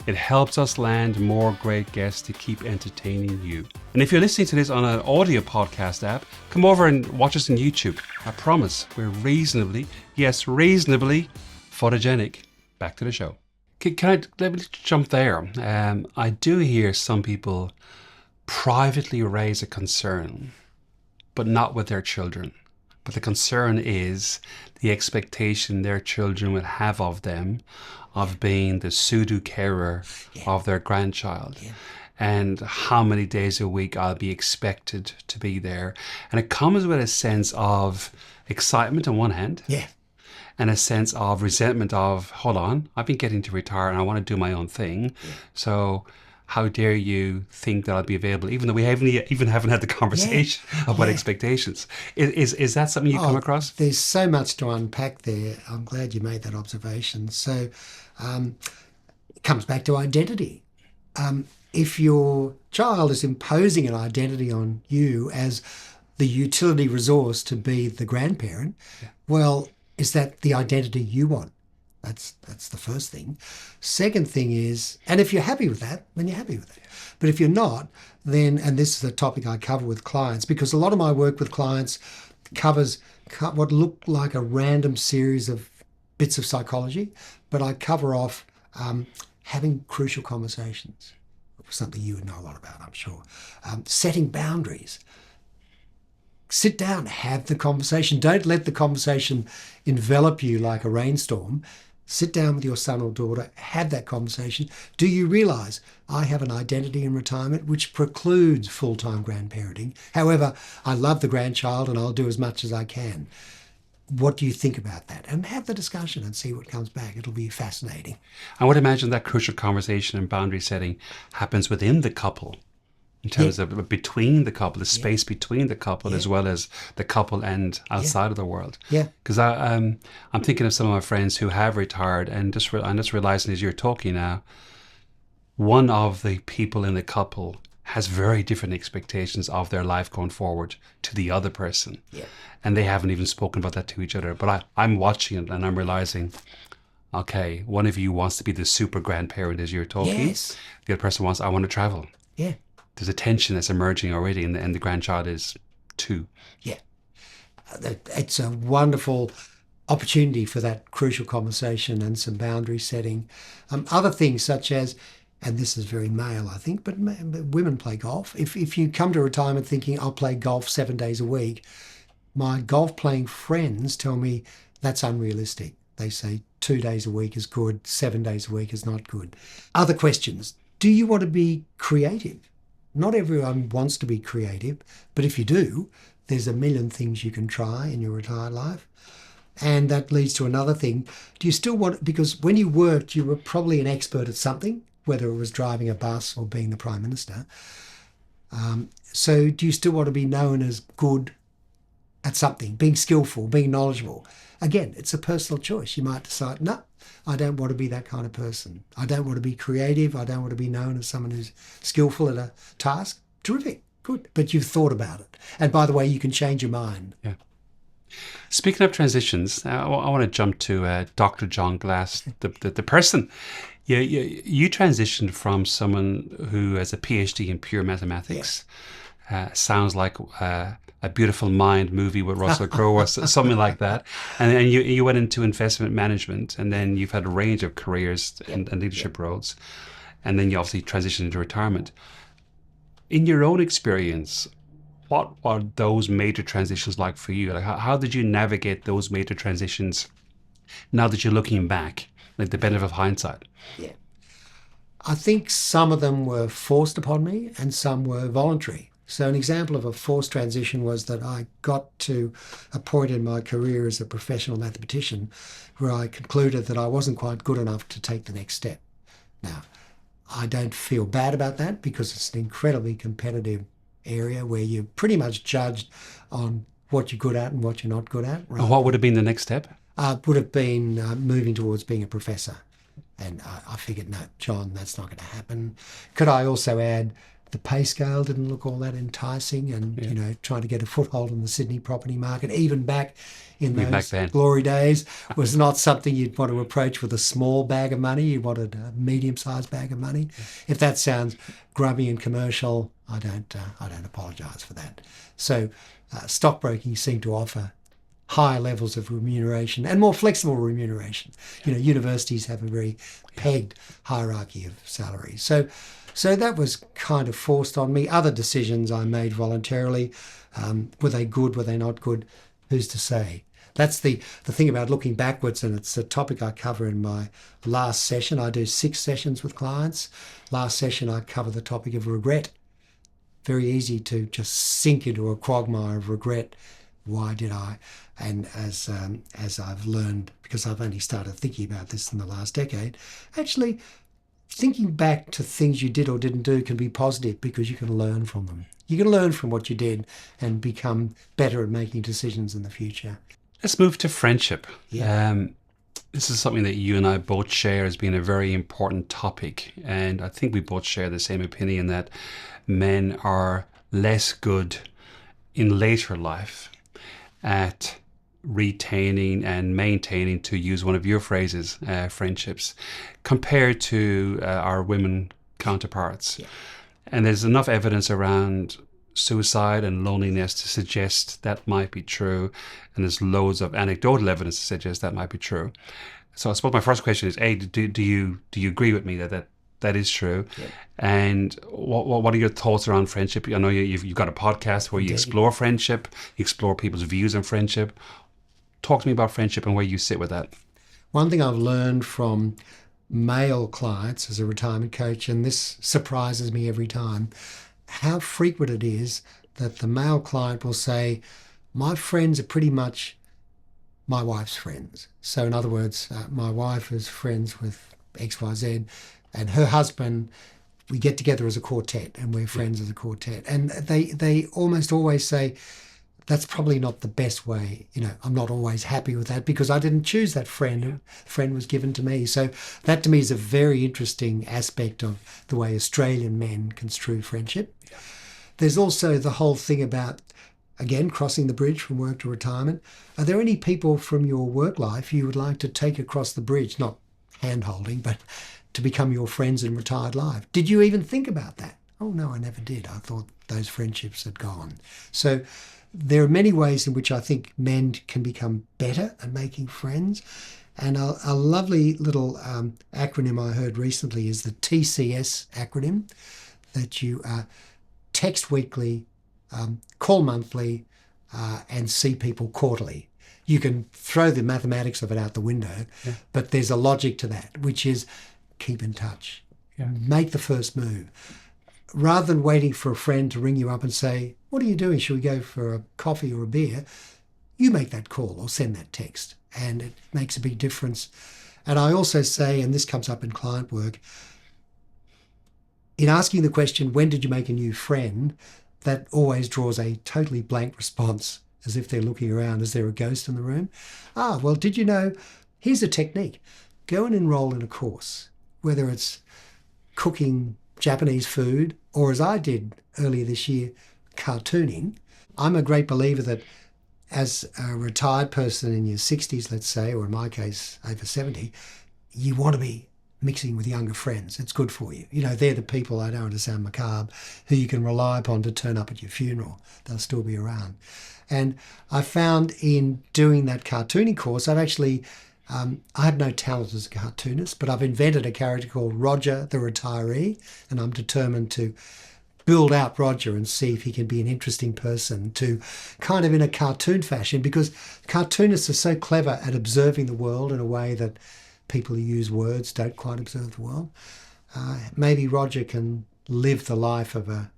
It helps us land more great guests to keep entertaining you. And if you're listening to this on an audio podcast app, come over and watch us on YouTube. I promise we're reasonably photogenic. Back to the show. Let me jump there. I do hear some people privately raise a concern, but not with their children. But the concern is the expectation their children will have of them of being the pseudo carer of their grandchild. Yeah. And how many days a week I'll be expected to be there. And it comes with a sense of excitement on one hand. Yeah. And a sense of resentment of, hold on, I've been getting to retire and I want to do my own thing. Yeah. So how dare you think that I'll be available, even though we haven't had the conversation about expectations. Is that something you come across? There's so much to unpack there. I'm glad you made that observation. So it comes back to identity. If your child is imposing an identity on you as the utility resource to be the grandparent, well, is that the identity you want? That's the first thing. Second thing is, and if you're happy with that, then you're happy with it. But if you're not, then, and this is a topic I cover with clients, because a lot of my work with clients covers what look like a random series of bits of psychology, but I cover off having crucial conversations, something you would know a lot about, I'm sure. Setting boundaries. Sit down, have the conversation. Don't let the conversation envelop you like a rainstorm. Sit down with your son or daughter, have that conversation. Do you realise I have an identity in retirement which precludes full-time grandparenting? However, I love the grandchild and I'll do as much as I can. What do you think about that? And have the discussion and see what comes back. It'll be fascinating. I would imagine that crucial conversation and boundary setting happens within the couple. In terms of between the couple, the space between the couple, as well as the couple and outside of the world. Yeah. Because I'm thinking of some of my friends who have retired, and I'm just realizing as you're talking now, one of the people in the couple has very different expectations of their life going forward to the other person. Yeah. And they haven't even spoken about that to each other. But I'm watching it and I'm realizing, okay, one of you wants to be the super grandparent as you're talking. Yes. The other person wants, I want to travel. Yeah. There's a tension that's emerging already, and the grandchild is 2. Yeah. It's a wonderful opportunity for that crucial conversation and some boundary setting. Other things such as, and this is very male, I think, but women play golf. If you come to retirement thinking, I'll play golf 7 days a week, my golf playing friends tell me that's unrealistic. They say 2 days a week is good, 7 days a week is not good. Other questions. Do you want to be creative? Not everyone wants to be creative, but if you do, there's a million things you can try in your retired life. And that leads to another thing. Do you still want, because when you worked, you were probably an expert at something, whether it was driving a bus or being the Prime Minister. So do you still want to be known as good at something, being skillful, being knowledgeable? Again, it's a personal choice. You might decide, no, I don't want to be that kind of person. I don't want to be creative. I don't want to be known as someone who's skillful at a task. Terrific, good. But you've thought about it. And by the way, you can change your mind. Yeah. Speaking of transitions, I want to jump to Dr. Jon Glass, the person. You transitioned from someone who has a PhD in pure mathematics. Yeah. Sounds like a Beautiful Mind movie with Russell Crowe or something like that. And then you went into investment management, and then you've had a range of careers and leadership roles. And then you obviously transitioned into retirement. In your own experience, what are those major transitions like for you? Like how did you navigate those major transitions now that you're looking back, like the benefit of hindsight? Yeah. I think some of them were forced upon me and some were voluntary. So an example of a forced transition was that I got to a point in my career as a professional mathematician where I concluded that I wasn't quite good enough to take the next step. Now, I don't feel bad about that because it's an incredibly competitive area where you're pretty much judged on what you're good at and what you're not good at. Right? What would have been the next step? Would have been moving towards being a professor. And I figured, no, John, that's not going to happen. Could I also add the pay scale didn't look all that enticing and, trying to get a foothold in the Sydney property market, even back in those glory days, was not something you'd want to approach with a small bag of money. You wanted a medium-sized bag of money. Yeah. If that sounds grubby and commercial, I don't apologise for that. So stockbroking seemed to offer higher levels of remuneration and more flexible remuneration. Universities have a very pegged hierarchy of salaries. So that was kind of forced on me. Other decisions I made voluntarily. Were they good? Were they not good? Who's to say? That's the thing about looking backwards, and it's a topic I cover in my last session. I do 6 sessions with clients. Last session I cover the topic of regret. Very easy to just sink into a quagmire of regret. Why did I? And as I've learned, because I've only started thinking about this in the last decade, actually thinking back to things you did or didn't do can be positive because you can learn from them. You can learn from what you did and become better at making decisions in the future. Let's move to friendship. Yeah. This is something that you and I both share as being a very important topic. And I think we both share the same opinion that men are less good in later life at retaining and maintaining, to use one of your phrases, friendships, compared to our women counterparts. Yeah. And there's enough evidence around suicide and loneliness to suggest that might be true. And there's loads of anecdotal evidence to suggest that might be true. So I suppose my first question is, A, do you agree with me that is true? Yeah. And what are your thoughts around friendship? I know you've got a podcast where you explore friendship, you explore people's views on friendship. Talk to me about friendship and where you sit with that. One thing I've learned from male clients as a retirement coach, and this surprises me every time, how frequent it is that the male client will say, my friends are pretty much my wife's friends. So in other words, my wife is friends with XYZ and her husband, we get together as a quartet and we're friends as a quartet. And they almost always say, that's probably not the best way. I'm not always happy with that because I didn't choose that friend. A friend was given to me. So that to me is a very interesting aspect of the way Australian men construe friendship. Yeah. There's also the whole thing about, again, crossing the bridge from work to retirement. Are there any people from your work life you would like to take across the bridge? Not hand-holding, but to become your friends in retired life. Did you even think about that? Oh, no, I never did. I thought those friendships had gone. So there are many ways in which I think men can become better at making friends. And a lovely little acronym I heard recently is the TCS acronym, that you text weekly, call monthly, and see people quarterly. You can throw the mathematics of it out the window, but there's a logic to that, which is keep in touch. Yeah. Make the first move. Rather than waiting for a friend to ring you up and say, what are you doing? Should we go for a coffee or a beer? You make that call or send that text, and it makes a big difference. And I also say, and this comes up in client work, in asking the question, when did you make a new friend? That always draws a totally blank response, as if they're looking around. Is there a ghost in the room? Well, did you know? Here's a technique. Go and enroll in a course, whether it's cooking Japanese food, or as I did earlier this year, cartooning. I'm a great believer that as a retired person in your 60s, let's say, or in my case, over 70, you want to be mixing with younger friends. It's good for you. You know, they're the people, I don't want to sound macabre, who you can rely upon to turn up at your funeral. They'll still be around. And I found in doing that cartooning course, I've actually, I had no talent as a cartoonist, but I've invented a character called Roger the Retiree, and I'm determined to build out Roger and see if he can be an interesting person to kind of in a cartoon fashion, because cartoonists are so clever at observing the world in a way that people who use words don't quite observe the world. Maybe Roger can live the life of a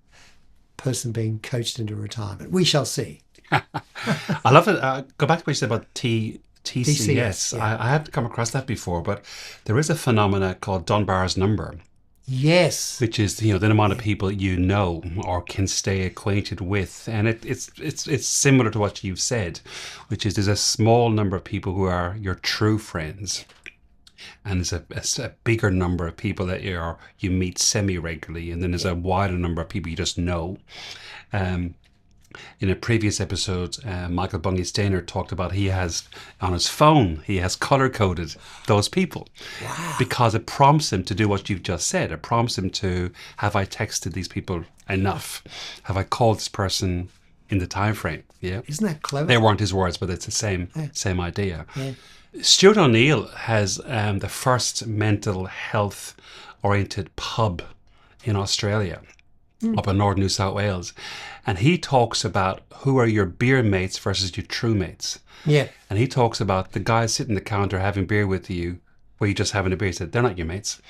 person being coached into retirement. We shall see. I love it. Go back to what you said about TCS. Yeah. I hadn't come across that before, but there is a phenomena called Dunbar's number. Yes. Which is, the amount of people you know or can stay acquainted with. And it's similar to what you've said, which is there's a small number of people who are your true friends. And there's a bigger number of people that you meet semi-regularly. And then there's a wider number of people you just know. In a previous episode, Michael Bungy-Stainer talked about he has, on his phone, he has color-coded those people. Wow. Because it prompts him to do what you've just said. It prompts him to, have I texted these people enough? Have I called this person in the time frame? Yeah. Isn't that clever? They weren't his words, but it's the same idea. Yeah. Stuart O'Neill has the first mental health-oriented pub in Australia. Up in northern New South Wales. And he talks about who are your beer mates versus your true mates. Yeah. And he talks about the guys sitting at the counter having beer with you, where you're just having a beer. He said, they're not your mates.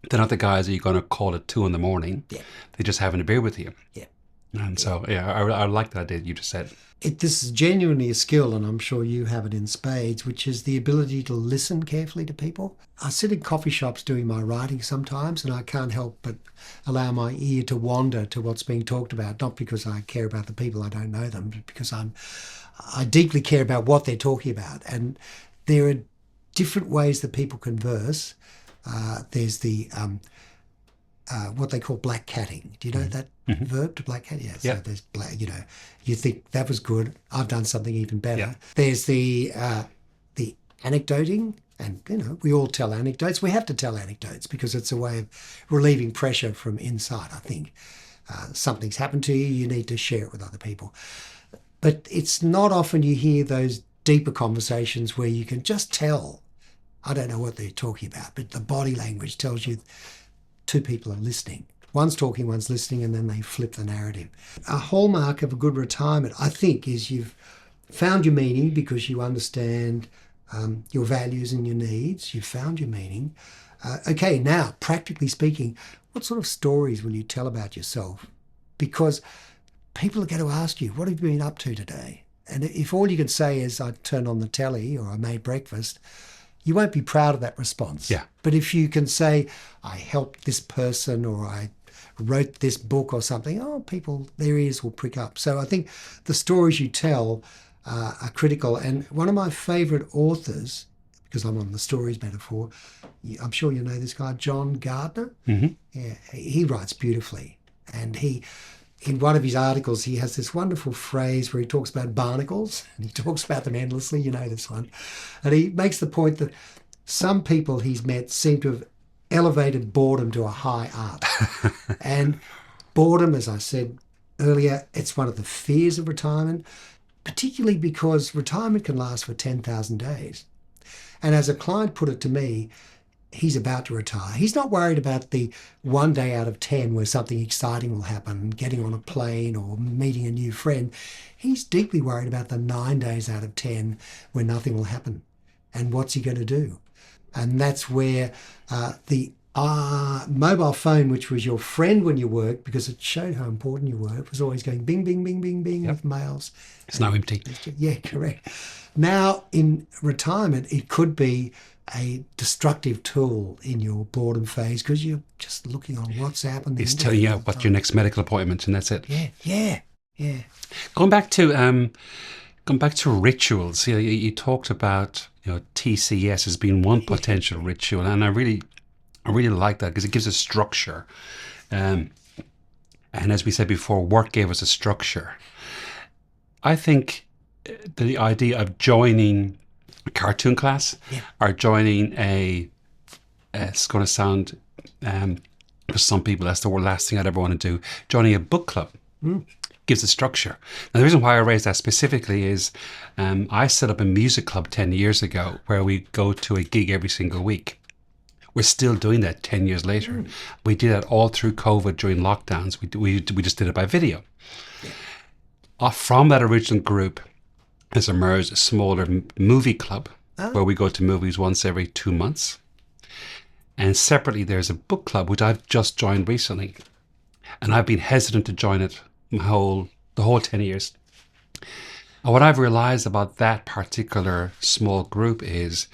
They're not the guys that you're going to call at 2 a.m. Yeah. They're just having a beer with you. Yeah. And so, I like that idea you just said. This is genuinely a skill, and I'm sure you have it in spades, which is the ability to listen carefully to people. I sit in coffee shops doing my writing sometimes, and I can't help but allow my ear to wander to what's being talked about, not because I care about the people, I don't know them, but because I deeply care about what they're talking about. And there are different ways that people converse. There's the what they call black catting. Do you know that verb, to black cat? Yeah. So there's black, you think that was good. I've done something even better. Yeah. There's the anecdoting, and we all tell anecdotes. We have to tell anecdotes because it's a way of relieving pressure from inside. I think something's happened to you. You need to share it with other people. But it's not often you hear those deeper conversations where you can just tell. I don't know what they're talking about, but the body language tells you two people are listening. One's talking, one's listening, and then they flip the narrative. A hallmark of a good retirement, I think, is you've found your meaning because you understand your values and your needs. You've found your meaning. Okay, now, practically speaking, what sort of stories will you tell about yourself? Because people are going to ask you, what have you been up to today? And if all you can say is, I turned on the telly or I made breakfast, you won't be proud of that response. Yeah. But if you can say, I helped this person or I wrote this book or something, people, their ears will prick up. So I think the stories you tell are critical. And one of my favourite authors, because I'm on the stories metaphor, I'm sure you know this guy, Jon Gardner. Mm-hmm. Yeah, he writes beautifully. And in one of his articles, he has this wonderful phrase where he talks about barnacles, and he talks about them endlessly. You know this one. And he makes the point that some people he's met seem to have elevated boredom to a high art. And boredom, as I said, earlier, it's one of the fears of retirement, particularly because retirement can last for 10,000 days. And as a client put it to me, he's about to retire. He's not worried about the one day out of 10 where something exciting will happen, getting on a plane or meeting a new friend. He's deeply worried about the 9 days out of 10 where nothing will happen. And what's he going to do? And that's where the mobile phone, which was your friend when you worked, because it showed how important you were, it was always going bing, bing, bing, bing, bing with mails. It's now empty. Yeah, correct. Now in retirement, it could be a destructive tool in your boredom phase because you're just looking on WhatsApp and It's telling you what's your next medical appointment, and that's it. Yeah. Going back to rituals, you talked about TCS as being one potential ritual, and I really like that because it gives a structure. And as we said before, work gave us a structure. I think the idea of joining a cartoon class or joining it's going to sound, for some people, that's the last thing I'd ever want to do, joining a book club. Gives a structure. Now, the reason why I raised that specifically is I set up a music club 10 years ago where we go to a gig every single week. We're still doing that 10 years later. We did that all through COVID during lockdowns. We just did it by video. From that original group has emerged a smaller movie club where we go to movies once every 2 months. And separately, there's a book club, which I've just joined recently. And I've been hesitant to join it the whole 10 years. And what I've realized about that particular small group is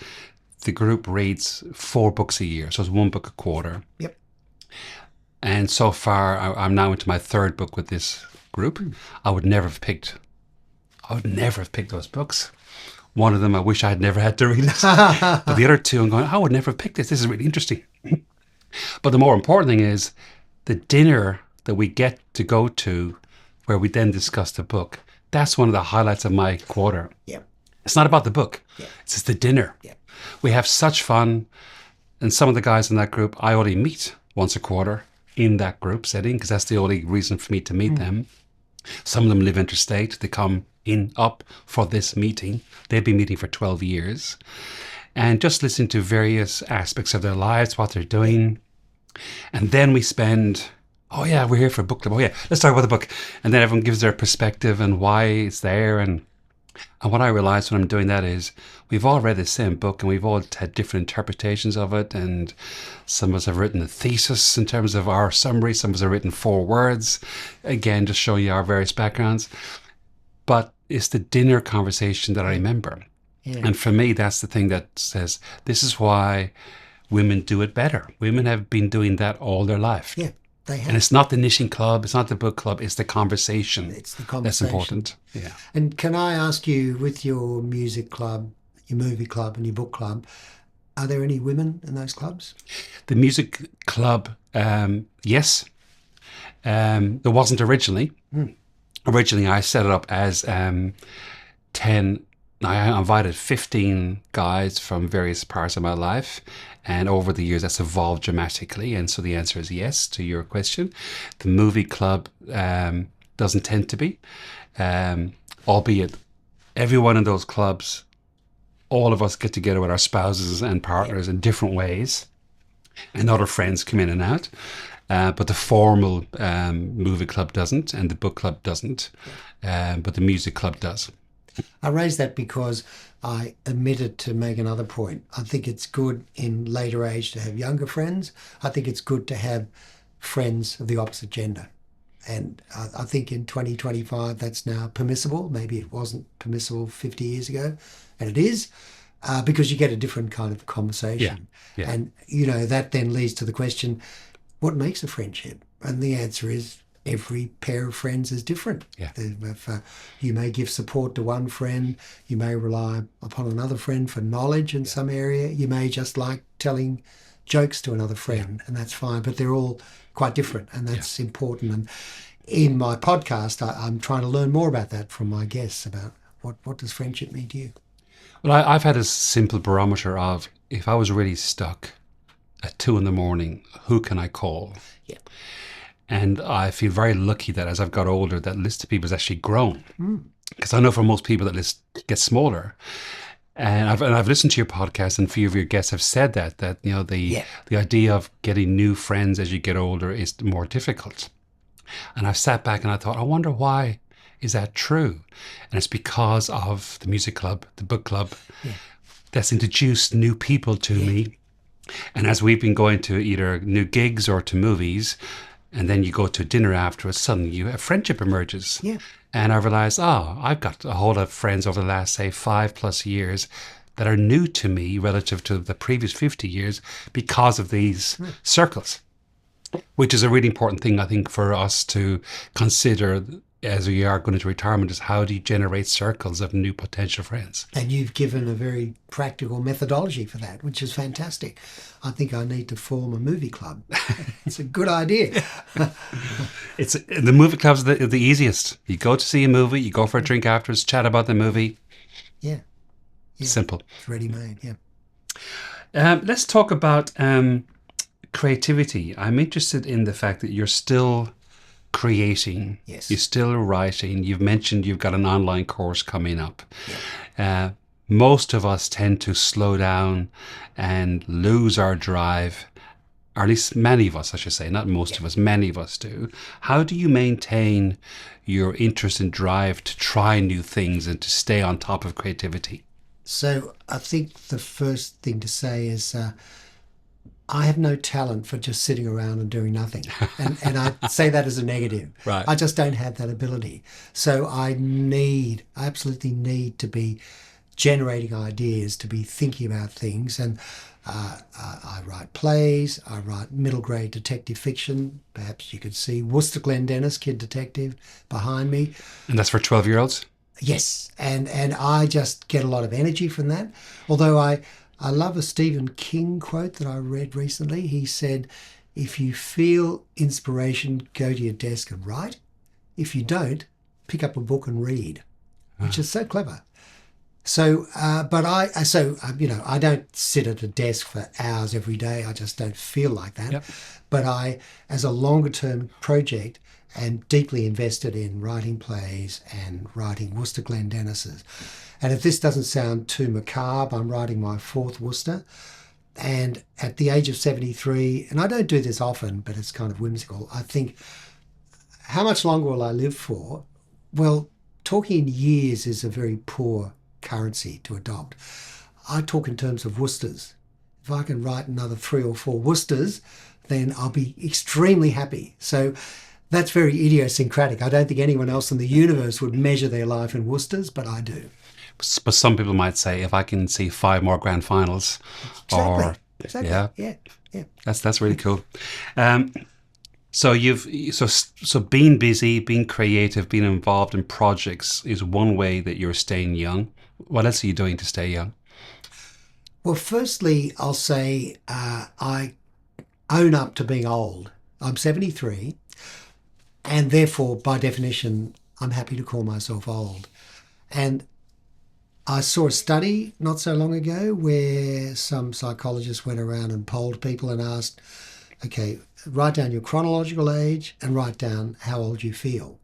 the group reads 4 books a year. So it's 1 book a quarter. Yep. And so far, I'm now into my 3rd book with this group. I would never have picked those books. One of them, I wish I had never had to read it. But the other 2, I'm going, I would never have picked this. This is really interesting. But the more important thing is the dinner that we get to go to where we then discuss the book. That's one of the highlights of my quarter. Yeah. It's not about the book. Yeah. It's just the dinner. Yeah. We have such fun. And some of the guys in that group, I only meet once a quarter in that group setting because that's the only reason for me to meet them. Some of them live interstate. They come up for this meeting. They've been meeting for 12 years. And just listen to various aspects of their lives, what they're doing. And then we spend... oh yeah, we're here for a book club. Oh yeah, let's talk about the book. And then everyone gives their perspective and why it's there. And what I realized when I'm doing that is we've all read the same book and we've all had different interpretations of it. And some of us have written a thesis in terms of our summary. Some of us have written 4 words. Again, just showing you our various backgrounds. But it's the dinner conversation that I remember. Yeah. And for me, that's the thing that says, this is why women do it better. Women have been doing that all their life. Yeah. And it's not the knitting club, it's not the book club, it's the conversation. It's the conversation. That's important. Yeah. And can I ask you, with your music club, your movie club and your book club, are there any women in those clubs? The music club, yes. There wasn't originally. Originally, I set it up as 10. I invited 15 guys from various parts of my life. And over the years, that's evolved dramatically. And so the answer is yes to your question. The movie club doesn't tend to be, albeit everyone in those clubs, all of us get together with our spouses and partners in different ways. And other friends come in and out. But the formal movie club doesn't, and the book club doesn't. But the music club does. I raise that because I omitted to make another point. I think it's good in later age to have younger friends. I think it's good to have friends of the opposite gender. And I think in 2025 that's now permissible. Maybe it wasn't permissible 50 years ago, and it is, because you get a different kind of conversation. Yeah. And, that then leads to the question, what makes a friendship? And the answer is, every pair of friends is different. Yeah. If, you may give support to one friend, you may rely upon another friend for knowledge in some area, you may just like telling jokes to another friend, and that's fine, but they're all quite different, and that's important. And in my podcast, I'm trying to learn more about that from my guests, about what does friendship mean to you? Well, I've had a simple barometer of, if I was really stuck at 2 a.m, who can I call? Yeah. And I feel very lucky that as I've got older, that list of people has actually grown. Because I know for most people that list gets smaller. And I've listened to your podcast, and a few of your guests have said that you know the idea of getting new friends as you get older is more difficult. And I've sat back and I thought, I wonder why is that true? And it's because of the music club, the book club, that's introduced new people to me. And as we've been going to either new gigs or to movies, and then you go to dinner afterwards, suddenly a friendship emerges. Yeah. And I realized, I've got a whole lot of friends over the last, say, 5+ years that are new to me relative to the previous 50 years because of these circles, which is a really important thing, I think, for us to consider as we are going into retirement, is how do you generate circles of new potential friends? And you've given a very practical methodology for that, which is fantastic. I think I need to form a movie club. It's a good idea. It's the movie club's the easiest. You go to see a movie, you go for a drink afterwards, chat about the movie. Yeah. Simple. It's ready-made, yeah. Let's talk about creativity. I'm interested in the fact that you're still creating. Yes. You're still writing. You've mentioned you've got an online course coming up. Yeah. Most of us tend to slow down and lose our drive, or at least many of us, I should say, not most of us, many of us do. How do you maintain your interest and drive to try new things and to stay on top of creativity? So I think the first thing to say is I have no talent for just sitting around and doing nothing. And I say that as a negative. Right. I just don't have that ability. So I absolutely need to be generating ideas, to be thinking about things. And I write plays, I write middle grade detective fiction. Perhaps you could see Worcester Glendennis, Kid Detective, behind me. And that's for 12-year-olds? Yes. And I just get a lot of energy from that. Although I love a Stephen King quote that I read recently. He said, if you feel inspiration, go to your desk and write. If you don't, pick up a book and read, which is so clever. So, I don't sit at a desk for hours every day. I just don't feel like that. Yep. But I, as a longer term project, am deeply invested in writing plays and writing Worcester Glendennis's. And if this doesn't sound too macabre, I'm writing my 4th Worcester. And at the age of 73, and I don't do this often, but it's kind of whimsical, I think, how much longer will I live for? Well, talking in years is a very poor currency to adopt. I talk in terms of Worcesters. If I can write another 3 or 4 Worcesters, then I'll be extremely happy. So that's very idiosyncratic. I don't think anyone else in the universe would measure their life in Worcesters, but I do. But some people might say, if I can see 5 more grand finals, Exactly. Yeah. That's really cool. So being busy, being creative, being involved in projects is one way that you're staying young. What else are you doing to stay young? Well, firstly, I'll say I own up to being old. I'm 73, and therefore, by definition, I'm happy to call myself old. And I saw a study not so long ago where some psychologists went around and polled people and asked, okay, write down your chronological age and write down how old you feel.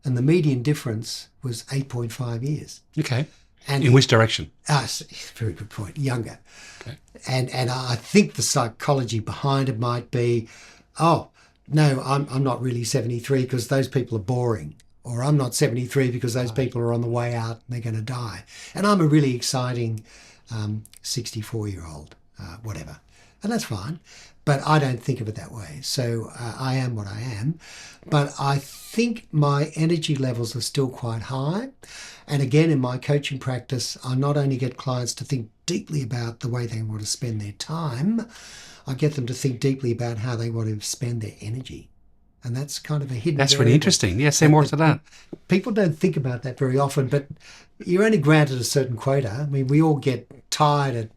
And the median difference was 8.5 years. Okay. And in which direction? Very good point. Younger. Okay. And I think the psychology behind it might be, oh, no, I'm not really 73 because those people are boring. Or I'm not 73 because those people are on the way out and they're going to die. And I'm a really exciting 64-year-old, whatever. And that's fine. But I don't think of it that way. So I am what I am. But I think my energy levels are still quite high. And again, in my coaching practice, I not only get clients to think deeply about the way they want to spend their time, I get them to think deeply about how they want to spend their energy. And that's kind of a hidden That's variable. really interesting. Yeah, say more to that. People don't think about that very often, but you're only granted a certain quota. I mean, we all get tired at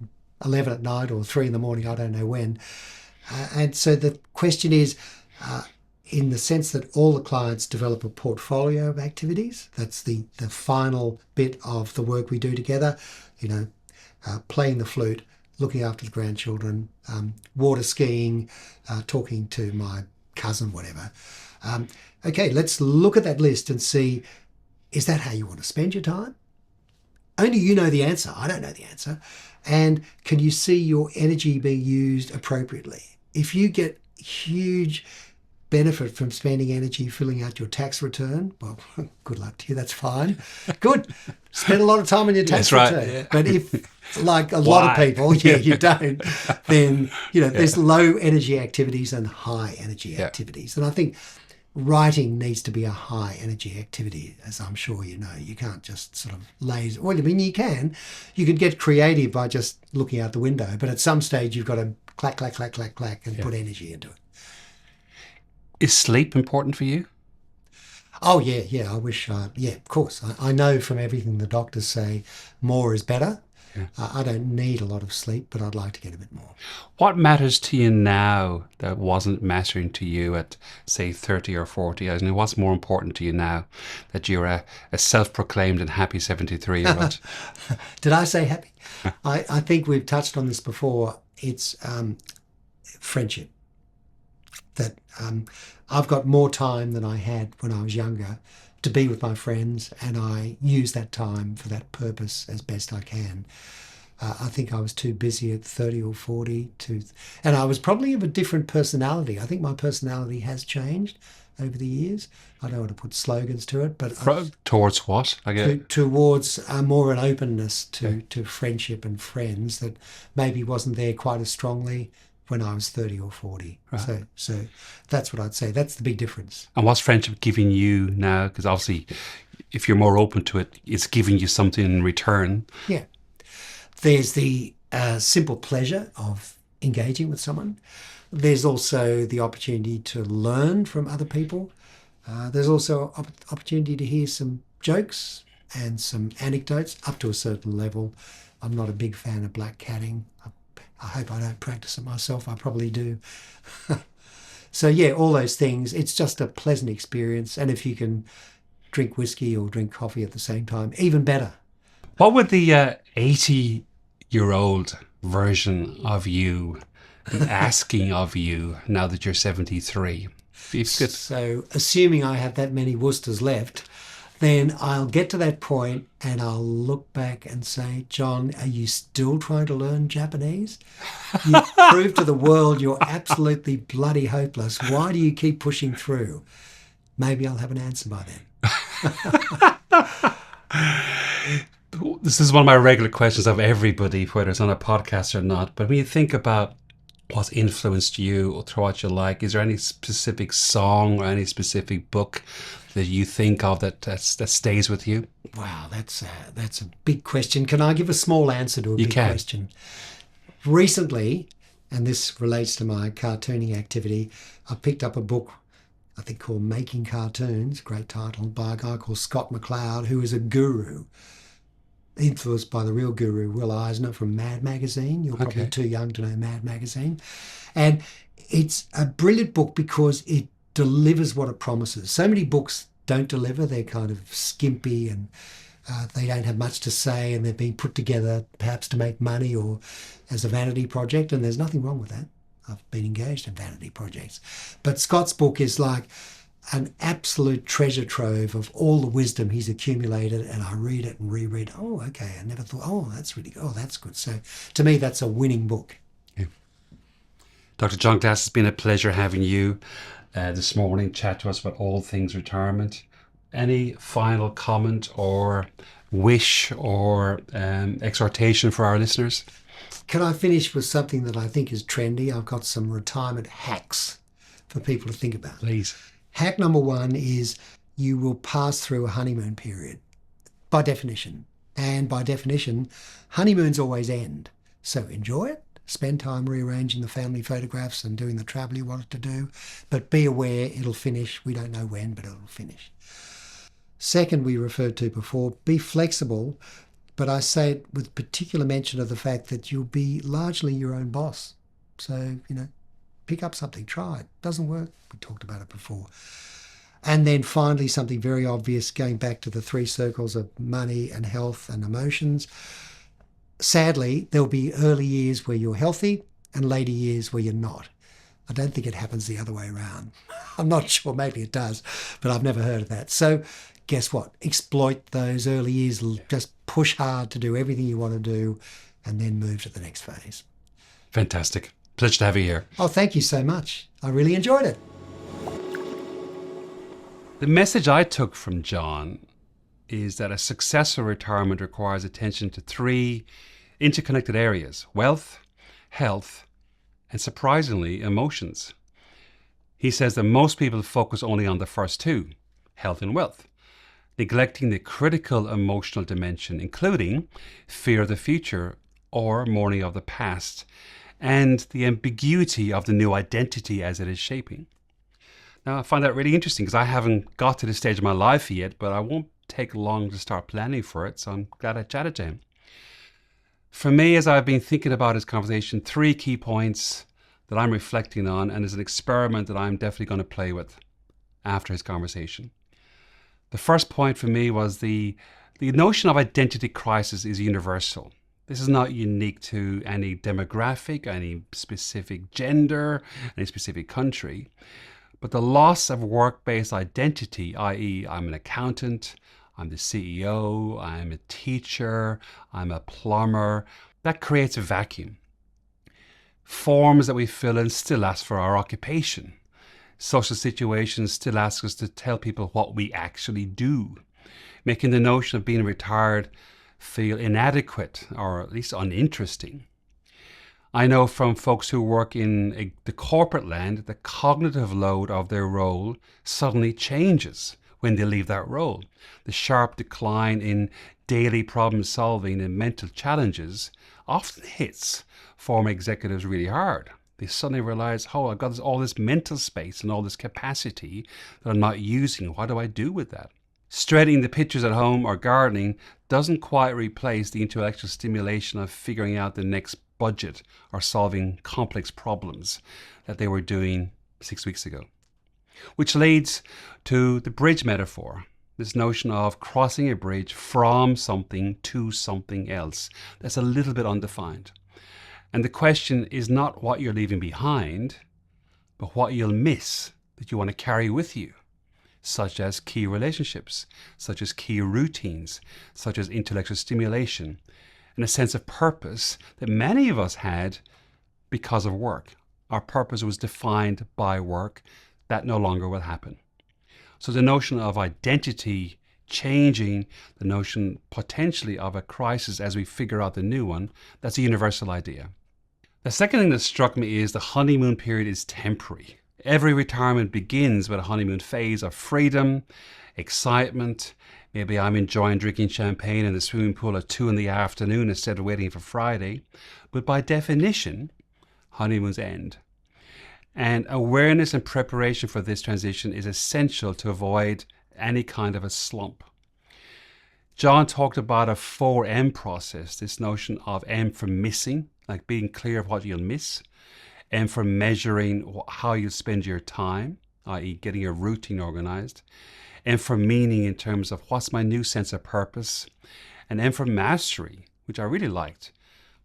11 at night or 3 in the morning, I don't know when. And so the question is, in the sense that all the clients develop a portfolio of activities, that's the final bit of the work we do together, playing the flute, looking after the grandchildren, water skiing, talking to my cousin, whatever. Okay, let's look at that list and see, is that how you want to spend your time? Only you know the answer. I don't know the answer. And can you see your energy being used appropriately? If you get huge benefit from spending energy filling out your tax return, well, good luck to you. That's fine. Good. Spend a lot of time on your tax return. Right, yeah. But if, like a lot of people, you don't, then, there's low energy activities and high energy activities. And I think writing needs to be a high energy activity, as I'm sure you know. You can't just sort of laze. Well, I mean, you can get creative by just looking out the window, but at some stage you've got to clack, clack, clack, clack, clack, and put energy into it. Is sleep important for you? Oh, yeah. I wish, of course. I know from everything the doctors say, more is better. Yeah. I don't need a lot of sleep, but I'd like to get a bit more. What matters to you now that wasn't mattering to you at, say, 30 or 40? I mean, what's more important to you now that you're a self-proclaimed and happy 73-year-old? Did I say happy? I think we've touched on this before. It's friendship. That I've got more time than I had when I was younger to be with my friends, and I use that time for that purpose as best I can. I think I was too busy at 30 or 40 and I was probably of a different personality. I think my personality has changed over the years. I don't want to put slogans to it, but towards what? Towards more an openness to friendship and friends that maybe wasn't there quite as strongly when I was 30 or 40. Right. So that's what I'd say. That's the big difference. And what's friendship giving you now? Because obviously, if you're more open to it, it's giving you something in return. Yeah. There's the simple pleasure of engaging with someone. There's also the opportunity to learn from other people. There's also opportunity to hear some jokes and some anecdotes up to a certain level. I'm not a big fan of black catting. I hope I don't practice it myself. I probably do. So, all those things. It's just a pleasant experience. And if you can drink whiskey or drink coffee at the same time, even better. What would the 80-year-old version of you be asking of you now that you're 73? So, assuming I have that many Worcesters left, then I'll get to that point and I'll look back and say, John, are you still trying to learn Japanese? You've proved to the world you're absolutely bloody hopeless. Why do you keep pushing through? Maybe I'll have an answer by then. This is one of my regular questions of everybody, whether it's on a podcast or not. But when you think about what's influenced you or throughout your life, is there any specific song or any specific book that you think of that stays with you? Wow, that's a big question. Can I give a small answer to a big question? Recently, and this relates to my cartooning activity, I picked up a book I think called Making Cartoons, great title, by a guy called Scott McCloud, who is a guru, influenced by the real guru, Will Eisner from Mad Magazine. You're probably too young to know Mad Magazine. And it's a brilliant book because it delivers what it promises. So many books don't deliver. They're kind of skimpy and they don't have much to say, and they've been put together perhaps to make money or as a vanity project, and there's nothing wrong with that. I've been engaged in vanity projects. But Scott's book is like an absolute treasure trove of all the wisdom he's accumulated, and I read it and reread. Oh, okay, I never thought, oh, that's really good. Oh, that's good. So to me, that's a winning book. Yeah. Dr. Jon Glass, it's been a pleasure having you this morning, chat to us about all things retirement. Any final comment or wish or exhortation for our listeners? Can I finish with something that I think is trendy? I've got some retirement hacks for people to think about. Please. Hack number one is you will pass through a honeymoon period, by definition. And by definition, honeymoons always end. So enjoy it. Spend time rearranging the family photographs and doing the travel you wanted to do. But be aware it'll finish. We don't know when, but it'll finish. Second, we referred to before, be flexible. But I say it with particular mention of the fact that you'll be largely your own boss. So, pick up something, try it. Doesn't work, we talked about it before. And then finally, something very obvious, going back to the three circles of money and health and emotions. Sadly, there'll be early years where you're healthy and later years where you're not. I don't think it happens the other way around. I'm not sure, maybe it does, but I've never heard of that. So guess what? Exploit those early years, just push hard to do everything you want to do and then move to the next phase. Fantastic. Pleasure to have you here. Oh, thank you so much. I really enjoyed it. The message I took from Jon is that a successful retirement requires attention to 3 interconnected areas: wealth, health, and surprisingly, emotions. He says that most people focus only on the first 2, health and wealth, neglecting the critical emotional dimension, including fear of the future or mourning of the past, and the ambiguity of the new identity as it is shaping. Now, I find that really interesting because I haven't got to this stage of my life yet, but I won't take long to start planning for it, so I'm glad I chatted to him. For me, as I've been thinking about his conversation, 3 key points that I'm reflecting on, and is an experiment that I'm definitely going to play with after his conversation. The first point for me was the notion of identity crisis is universal. This is not unique to any demographic, any specific gender, any specific country. But the loss of work-based identity, i.e. I'm an accountant, I'm the CEO, I'm a teacher, I'm a plumber, that creates a vacuum. Forms that we fill in still ask for our occupation. Social situations still ask us to tell people what we actually do, making the notion of being retired feel inadequate or at least uninteresting. I know from folks who work in the corporate land, the cognitive load of their role suddenly changes when they leave that role. The sharp decline in daily problem solving and mental challenges often hits former executives really hard. They suddenly realize, oh, I've got all this mental space and all this capacity that I'm not using. What do I do with that? Straightening the pictures at home or gardening doesn't quite replace the intellectual stimulation of figuring out the next budget or solving complex problems that they were doing 6 weeks ago. Which leads to the bridge metaphor, this notion of crossing a bridge from something to something else that's a little bit undefined. And the question is not what you're leaving behind, but what you'll miss that you want to carry with you, such as key relationships, such as key routines, such as intellectual stimulation, and a sense of purpose that many of us had because of work. Our purpose was defined by work. That no longer will happen. So the notion of identity changing, the notion potentially of a crisis as we figure out the new one, that's a universal idea. The second thing that struck me is the honeymoon period is temporary. Every retirement begins with a honeymoon phase of freedom, excitement. Maybe I'm enjoying drinking champagne in the swimming pool at 2 p.m. instead of waiting for Friday. But by definition, honeymoons end. And awareness and preparation for this transition is essential to avoid any kind of a slump. Jon talked about a 4M process, this notion of M for missing, like being clear of what you'll miss, M for measuring how you spend your time, i.e. getting your routine organized, M for meaning in terms of what's my new sense of purpose, and M for mastery, which I really liked.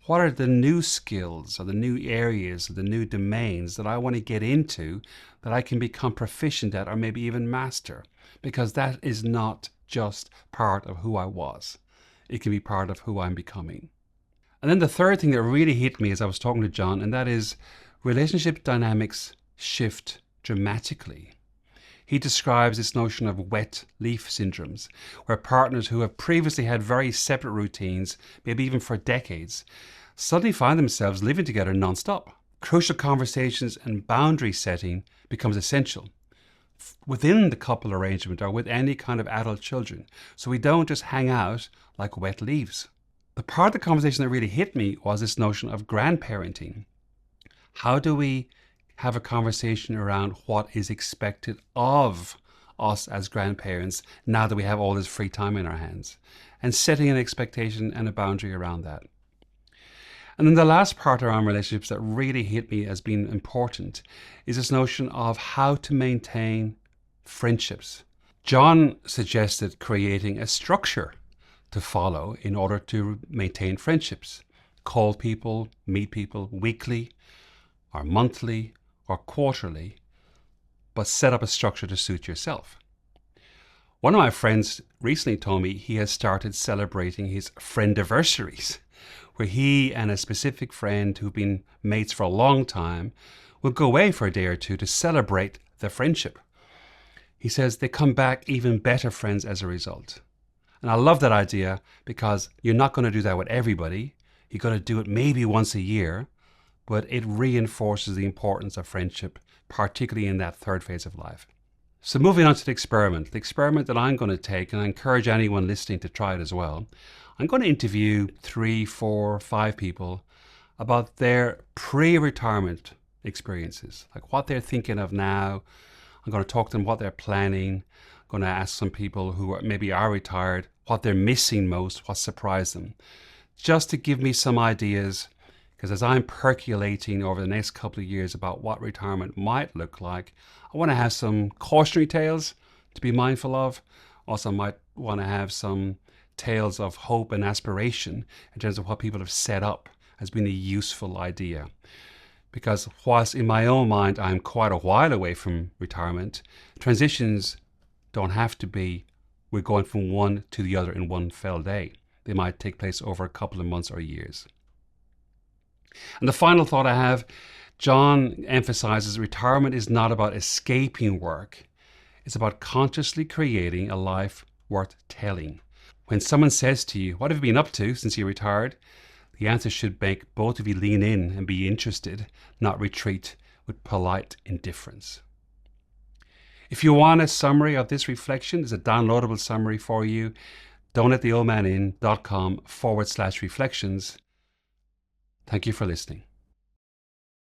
What are the new skills or the new areas or the new domains that I want to get into that I can become proficient at or maybe even master? Because that is not just part of who I was. It can be part of who I'm becoming. And then the third thing that really hit me as I was talking to Jon, and that is relationship dynamics shift dramatically. He describes this notion of wet leaf syndromes, where partners who have previously had very separate routines, maybe even for decades, suddenly find themselves living together nonstop. Crucial conversations and boundary setting becomes essential within the couple arrangement or with any kind of adult children, so we don't just hang out like wet leaves. The part of the conversation that really hit me was this notion of grandparenting. How do we have a conversation around what is expected of us as grandparents now that we have all this free time in our hands, and setting an expectation and a boundary around that. And then the last part around relationships that really hit me as being important is this notion of how to maintain friendships. Jon suggested creating a structure to follow in order to maintain friendships. Call people, meet people weekly or monthly or quarterly, but set up a structure to suit yourself. One of my friends recently told me he has started celebrating his friendiversaries, where he and a specific friend who've been mates for a long time will go away for a day or two to celebrate their friendship. He says they come back even better friends as a result. And I love that idea because you're not going to do that with everybody. You're going to do it maybe once a year, but it reinforces the importance of friendship, particularly in that third phase of life. So moving on to the experiment that I'm going to take, and I encourage anyone listening to try it as well. I'm going to interview 3, 4, 5 people about their pre-retirement experiences, like what they're thinking of now. I'm going to talk to them what they're planning. I'm going to ask some people who maybe are retired what they're missing most, what surprised them, just to give me some ideas. Because as I'm percolating over the next couple of years about what retirement might look like, I want to have some cautionary tales to be mindful of. Also, I might want to have some tales of hope and aspiration in terms of what people have set up as being a useful idea. Because whilst in my own mind I'm quite a while away from retirement, transitions don't have to be we're going from one to the other in one fell day. They might take place over a couple of months or years. And the final thought I have, Jon emphasizes retirement is not about escaping work. It's about consciously creating a life worth telling. When someone says to you, what have you been up to since you retired? The answer should make both of you lean in and be interested, not retreat with polite indifference. If you want a summary of this reflection, there's a downloadable summary for you. don'tlettheoldmanin.com/reflections. Thank you for listening.